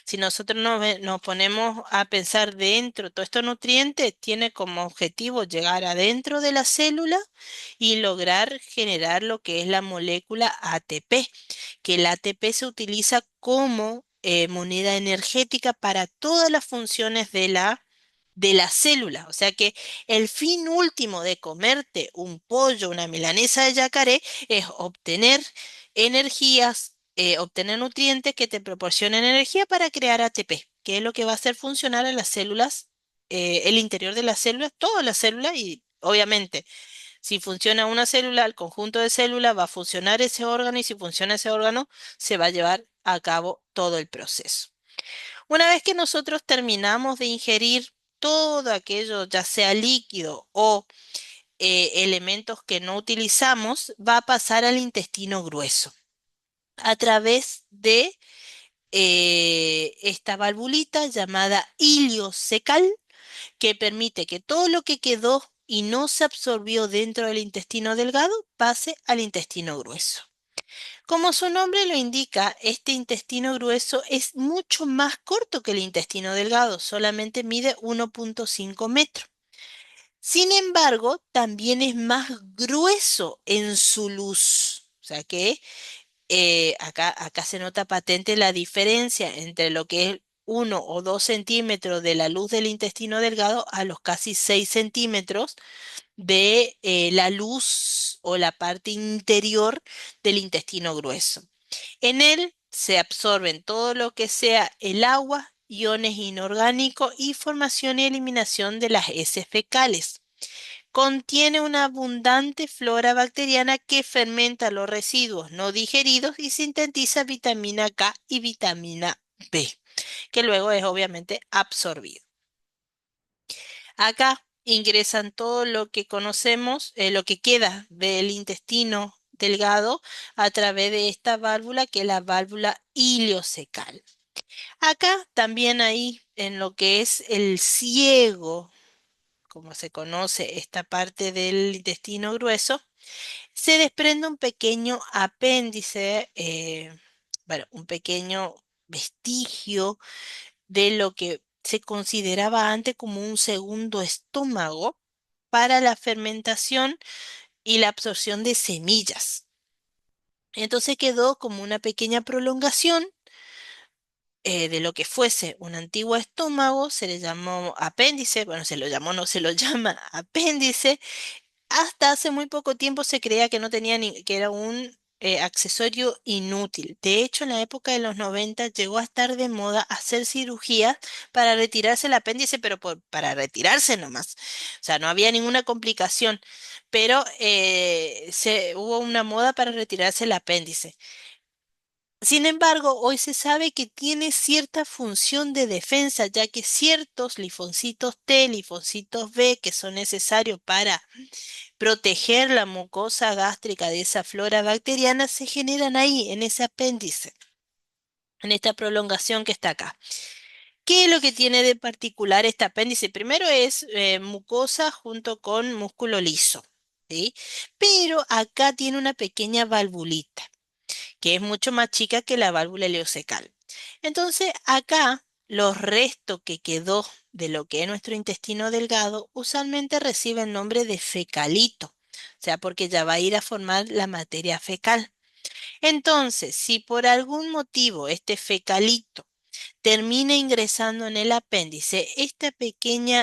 si nosotros nos ponemos a pensar dentro, todos estos nutrientes tiene como objetivo llegar adentro de la célula y lograr generar lo que es la molécula ATP, que el ATP se utiliza como moneda energética para todas las funciones de la célula. O sea que el fin último de comerte un pollo, una milanesa de yacaré, es obtener energías, obtener nutrientes que te proporcionen energía para crear ATP, que es lo que va a hacer funcionar a las células, el interior de las células, todas las células y obviamente si funciona una célula, el conjunto de células va a funcionar ese órgano y si funciona ese órgano, se va a llevar a cabo todo el proceso. Una vez que nosotros terminamos de ingerir todo aquello, ya sea líquido o elementos que no utilizamos, va a pasar al intestino grueso a través de esta valvulita llamada iliocecal que permite que todo lo que quedó y no se absorbió dentro del intestino delgado pase al intestino grueso. Como su nombre lo indica, este intestino grueso es mucho más corto que el intestino delgado, solamente mide 1,5 metros. Sin embargo, también es más grueso en su luz. O sea que acá se nota patente la diferencia entre lo que es 1 o 2 centímetros de la luz del intestino delgado a los casi 6 centímetros de la luz o la parte interior del intestino grueso. En él se absorben todo lo que sea el agua, iones inorgánicos y formación y eliminación de las heces fecales. Contiene una abundante flora bacteriana que fermenta los residuos no digeridos y sintetiza vitamina K y vitamina B, que luego es obviamente absorbido. Acá ingresan todo lo que conocemos, lo que queda del intestino delgado a través de esta válvula que es la válvula ileocecal. Acá también ahí en lo que es el ciego, como se conoce esta parte del intestino grueso, se desprende un pequeño apéndice, bueno, un pequeño vestigio de lo que se consideraba antes como un segundo estómago para la fermentación y la absorción de semillas. Entonces quedó como una pequeña prolongación de lo que fuese un antiguo estómago, se le llamó apéndice, bueno, se lo llamó, no se lo llama apéndice. Hasta hace muy poco tiempo se creía que no tenía ni, que era un accesorio inútil. De hecho, en la época de los 90 llegó a estar de moda hacer cirugías para retirarse el apéndice, pero para retirarse nomás. O sea, no había ninguna complicación, pero hubo una moda para retirarse el apéndice. Sin embargo, hoy se sabe que tiene cierta función de defensa, ya que ciertos linfocitos T, linfocitos B, que son necesarios para proteger la mucosa gástrica de esa flora bacteriana se generan ahí, en ese apéndice, en esta prolongación que está acá. ¿Qué es lo que tiene de particular este apéndice? Primero es mucosa junto con músculo liso, ¿sí? Pero acá tiene una pequeña valvulita, que es mucho más chica que la válvula ileocecal. Entonces, acá los restos que quedó de lo que es nuestro intestino delgado usualmente reciben el nombre de fecalito, o sea, porque ya va a ir a formar la materia fecal. Entonces, si por algún motivo este fecalito termina ingresando en el apéndice, este pequeño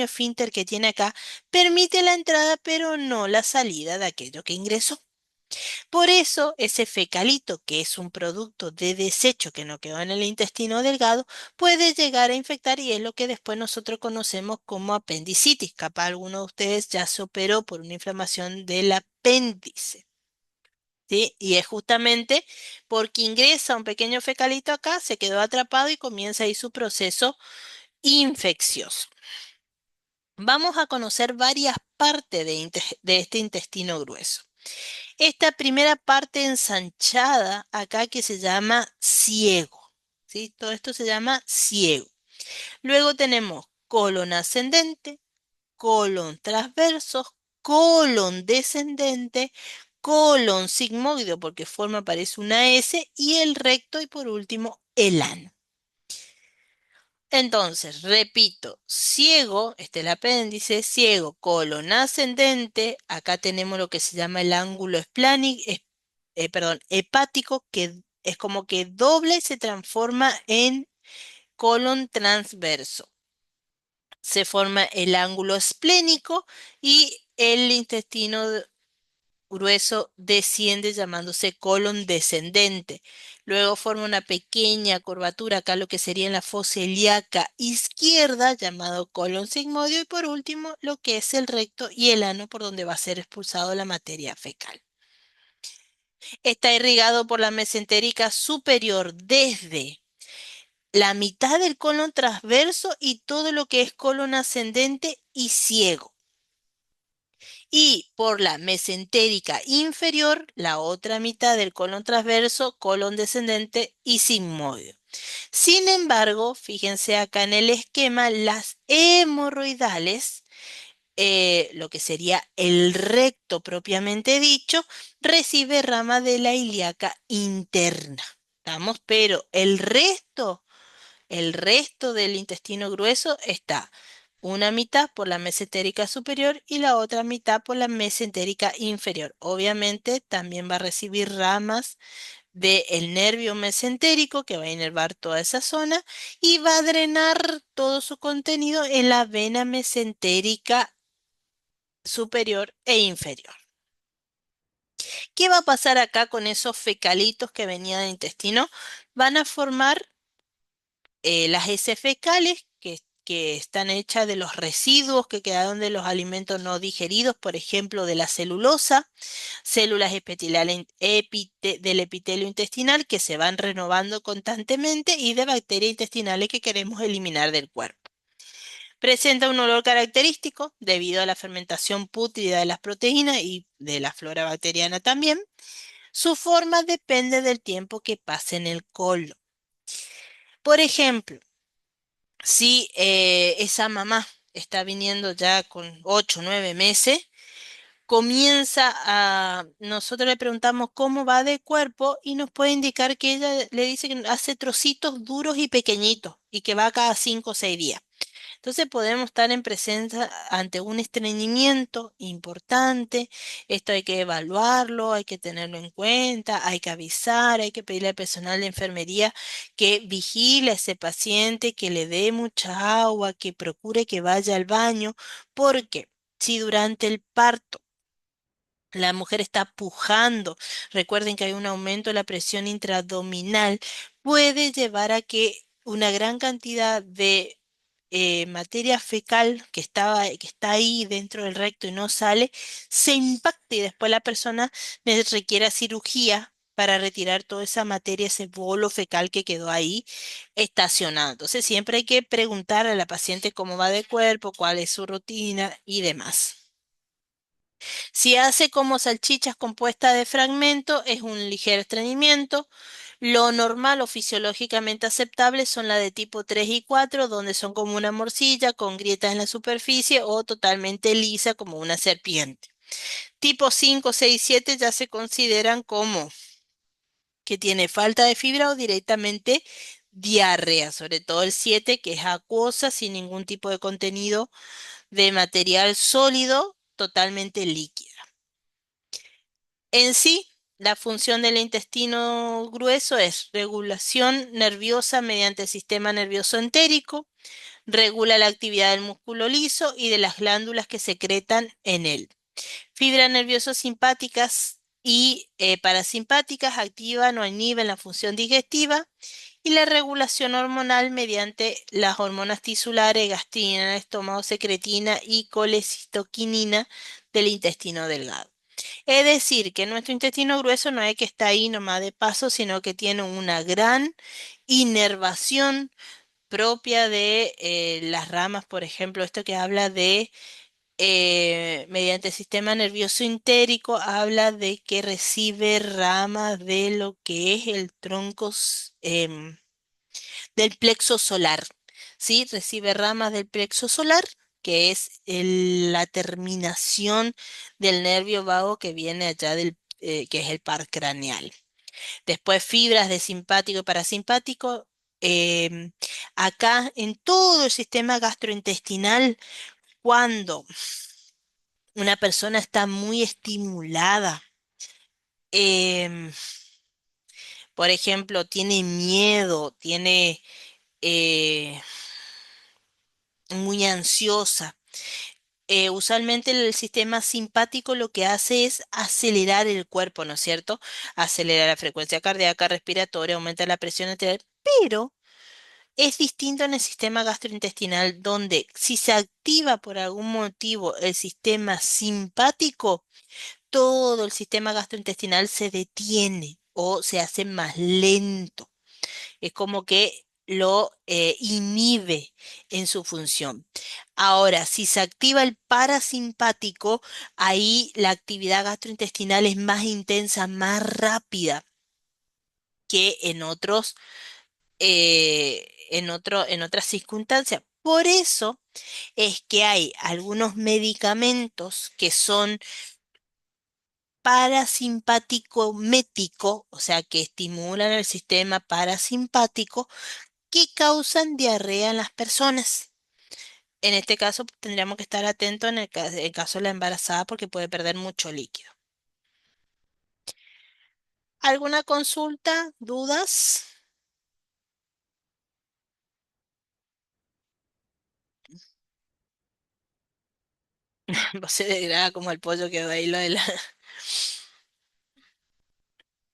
esfínter que tiene acá permite la entrada, pero no la salida de aquello que ingresó. Por eso, ese fecalito, que es un producto de desecho que no quedó en el intestino delgado, puede llegar a infectar y es lo que después nosotros conocemos como apendicitis. Capaz alguno de ustedes ya se operó por una inflamación del apéndice. ¿Sí? Y es justamente porque ingresa un pequeño fecalito acá, se quedó atrapado y comienza ahí su proceso infeccioso. Vamos a conocer varias partes de este intestino grueso. Esta primera parte ensanchada acá que se llama ciego, ¿sí? Todo esto se llama ciego. Luego tenemos colon ascendente, colon transverso, colon descendente, colon sigmoideo porque forma parece una S y el recto y por último el ano. Entonces, repito, ciego, este es el apéndice, ciego, colon ascendente, acá tenemos lo que se llama el ángulo hepático, que es como que dobla y se transforma en colon transverso. Se forma el ángulo esplénico y el intestino grueso desciende llamándose colon descendente. Luego forma una pequeña curvatura, acá lo que sería en la fosa ilíaca izquierda, llamado colon sigmoideo, y por último lo que es el recto y el ano por donde va a ser expulsado la materia fecal. Está irrigado por la mesentérica superior desde la mitad del colon transverso y todo lo que es colon ascendente y ciego. Y por la mesentérica inferior, la otra mitad del colon transverso, colon descendente y sigmoideo. Sin embargo, fíjense acá en el esquema, las hemorroidales, lo que sería el recto propiamente dicho, recibe rama de la ilíaca interna. ¿Estamos? Pero el resto del intestino grueso está una mitad por la mesentérica superior y la otra mitad por la mesentérica inferior. Obviamente también va a recibir ramas del nervio mesentérico que va a inervar toda esa zona y va a drenar todo su contenido en la vena mesentérica superior e inferior. ¿Qué va a pasar acá con esos fecalitos que venían del intestino? Van a formar las heces fecales que están hechas de los residuos que quedaron de los alimentos no digeridos, por ejemplo, de la celulosa, células epiteliales del epitelio intestinal que se van renovando constantemente y de bacterias intestinales que queremos eliminar del cuerpo. Presenta un olor característico debido a la fermentación pútrida de las proteínas y de la flora bacteriana también. Su forma depende del tiempo que pase en el colon. Por ejemplo, si esa mamá está viniendo ya con 8 o 9 meses, nosotros le preguntamos cómo va de cuerpo y nos puede indicar que ella le dice que hace trocitos duros y pequeñitos y que va cada 5 o 6 días. Entonces podemos estar en presencia ante un estreñimiento importante. Esto hay que evaluarlo, hay que tenerlo en cuenta, hay que avisar, hay que pedirle al personal de enfermería que vigile a ese paciente, que le dé mucha agua, que procure que vaya al baño, porque si durante el parto la mujer está pujando. Recuerden que hay un aumento de la presión intraabdominal. Puede llevar a que una gran cantidad de materia fecal que está ahí dentro del recto y no sale, se impacte y después la persona requiera cirugía para retirar toda esa materia, ese bolo fecal que quedó ahí estacionado. Entonces siempre hay que preguntar a la paciente cómo va de cuerpo, cuál es su rutina y demás. Si hace como salchichas compuestas de fragmentos, es un ligero estreñimiento. Lo normal o fisiológicamente aceptable son las de tipo 3 y 4, donde son como una morcilla con grietas en la superficie o totalmente lisa como una serpiente. Tipo 5, 6 y 7 ya se consideran como que tiene falta de fibra o directamente diarrea, sobre todo el 7 que es acuosa sin ningún tipo de contenido de material sólido, totalmente líquida. En sí, la función del intestino grueso es regulación nerviosa mediante el sistema nervioso entérico, regula la actividad del músculo liso y de las glándulas que secretan en él. Fibras nerviosas simpáticas y parasimpáticas activan o inhiben la función digestiva y la regulación hormonal mediante las hormonas tisulares, gastrina, estómago, secretina y colecistoquinina del intestino delgado. Es decir, que nuestro intestino grueso no es que está ahí nomás de paso, sino que tiene una gran inervación propia de las ramas, por ejemplo, esto que habla de mediante el sistema nervioso entérico, habla de que recibe ramas de lo que es el tronco del plexo solar, ¿sí? Recibe ramas del plexo solar, que es la terminación del nervio vago que viene allá que es el par craneal. Después fibras de simpático y parasimpático. em, Acá en todo el sistema gastrointestinal, cuando una persona está muy estimulada, em, por ejemplo, tiene miedo, tiene muy ansiosa, usualmente el sistema simpático lo que hace es acelerar el cuerpo, ¿no es cierto? Acelera la frecuencia cardíaca, respiratoria, aumenta la presión arterial, pero es distinto en el sistema gastrointestinal, donde si se activa por algún motivo el sistema simpático, todo el sistema gastrointestinal se detiene o se hace más lento. Es como que lo inhibe en su función. Ahora, si se activa el parasimpático, ahí la actividad gastrointestinal es más intensa, más rápida que en otras circunstancias. Por eso es que hay algunos medicamentos que son parasimpático mético, o sea, que estimulan el sistema parasimpático, que causan diarrea en las personas. En este caso, tendríamos que estar atentos en el caso de la embarazada porque puede perder mucho líquido. ¿Alguna consulta? ¿Dudas? Vos se degrada como el pollo que ahí lo de la...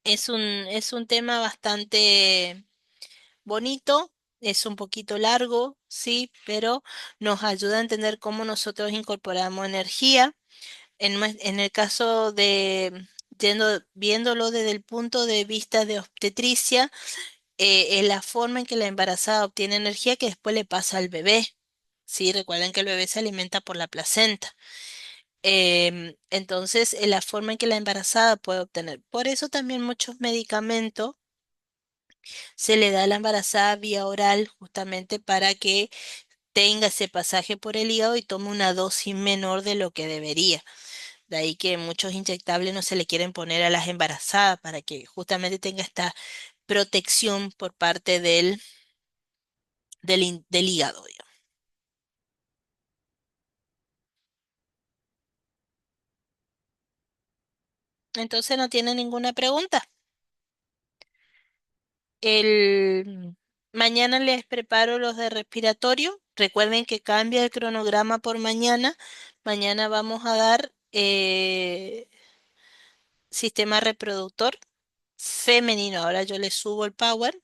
Es un tema bastante bonito, es un poquito largo, sí, pero nos ayuda a entender cómo nosotros incorporamos energía. En el caso de, viéndolo desde el punto de vista de obstetricia, es la forma en que la embarazada obtiene energía que después le pasa al bebé. Sí, recuerden que el bebé se alimenta por la placenta. Entonces, es la forma en que la embarazada puede obtener. Por eso también muchos medicamentos se le da a la embarazada vía oral, justamente para que tenga ese pasaje por el hígado y tome una dosis menor de lo que debería. De ahí que muchos inyectables no se le quieren poner a las embarazadas para que justamente tenga esta protección por parte del hígado, digamos. Entonces no tiene ninguna pregunta. Mañana les preparo los de respiratorio. Recuerden que cambia el cronograma por mañana. Mañana vamos a dar sistema reproductor femenino. Ahora yo les subo el power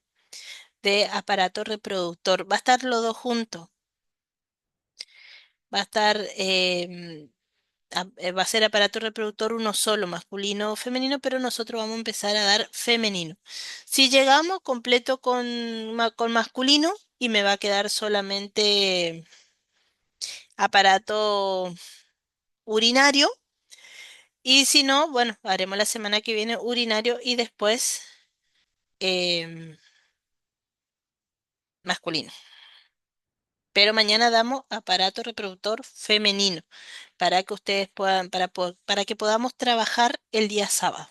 de aparato reproductor. Va a estar los dos juntos. Va a estar va a ser aparato reproductor uno solo, masculino o femenino, pero nosotros vamos a empezar a dar femenino. Si llegamos completo con masculino y me va a quedar solamente aparato urinario, y si no, bueno, haremos la semana que viene urinario y después em, masculino. Pero mañana damos aparato reproductor femenino para que ustedes puedan, para que podamos trabajar el día sábado.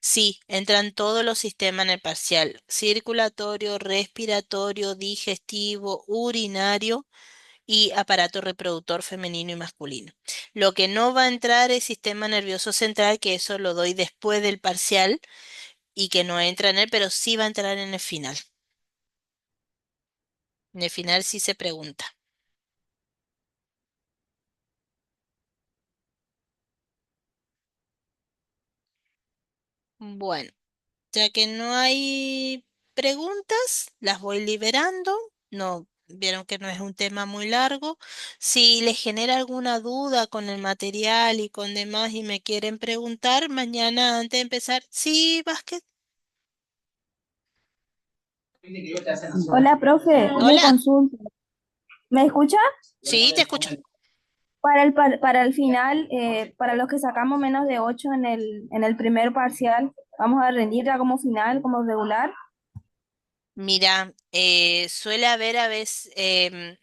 Sí, entran todos los sistemas en el parcial: circulatorio, respiratorio, digestivo, urinario y aparato reproductor femenino y masculino. Lo que no va a entrar es sistema nervioso central, que eso lo doy después del parcial y que no entra en él, pero sí va a entrar en el final. En el final sí se pregunta. Bueno, ya que no hay preguntas, las voy liberando. No, vieron que no es un tema muy largo. Si les genera alguna duda con el material y con demás y me quieren preguntar, mañana antes de empezar, sí, Vázquez. Hola, profe, una Hola, consulta. ¿Me escucha? sí, te escucho. Para el final, para los que sacamos menos de 8 en el primer parcial, ¿vamos a rendir ya como final, como regular? Mira, suele haber a veces,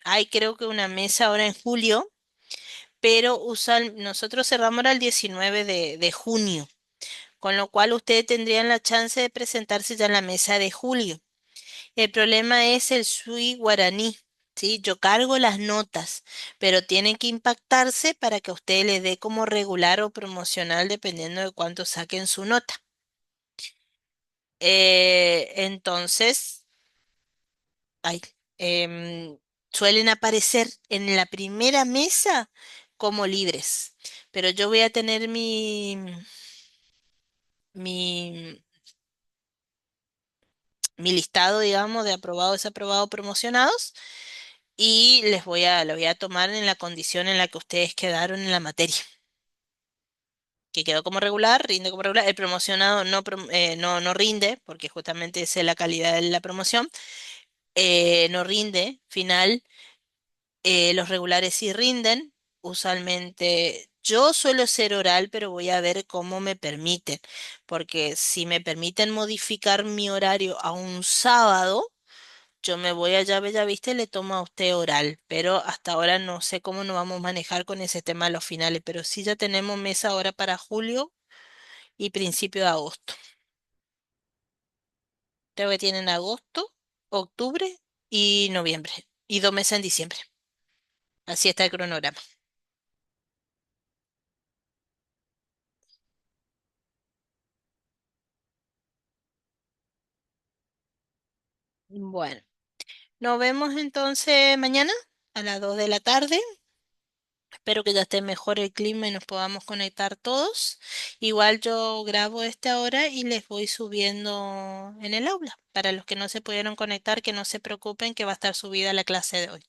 hay creo que una mesa ahora en julio, pero nosotros cerramos ahora el 19 de junio, con lo cual ustedes tendrían la chance de presentarse ya en la mesa de julio. El problema es el Sui Guaraní, ¿sí? Yo cargo las notas, pero tienen que impactarse para que a usted le dé como regular o promocional dependiendo de cuánto saquen su nota. Entonces, ay, em, suelen aparecer en la primera mesa como libres, pero yo voy a tener mi, mi listado, digamos, de aprobados, desaprobados, promocionados y lo voy a tomar en la condición en la que ustedes quedaron en la materia. Que quedó como regular, rinde como regular. El promocionado no rinde, porque justamente esa es la calidad de la promoción. No rinde, final. Los regulares sí rinden. Usualmente yo suelo ser oral, pero voy a ver cómo me permiten. Porque si me permiten modificar mi horario a un sábado, yo me voy allá, Bellavista, y le tomo a usted oral, pero hasta ahora no sé cómo nos vamos a manejar con ese tema de los finales, pero sí ya tenemos mesa ahora para julio y principio de agosto. Creo que tienen agosto, octubre y noviembre, y 2 meses en diciembre. Así está el cronograma. Bueno, nos vemos entonces mañana a las 2 de la tarde. Espero que ya esté mejor el clima y nos podamos conectar todos. Igual yo grabo esta hora y les voy subiendo en el aula. Para los que no se pudieron conectar, que no se preocupen que va a estar subida la clase de hoy.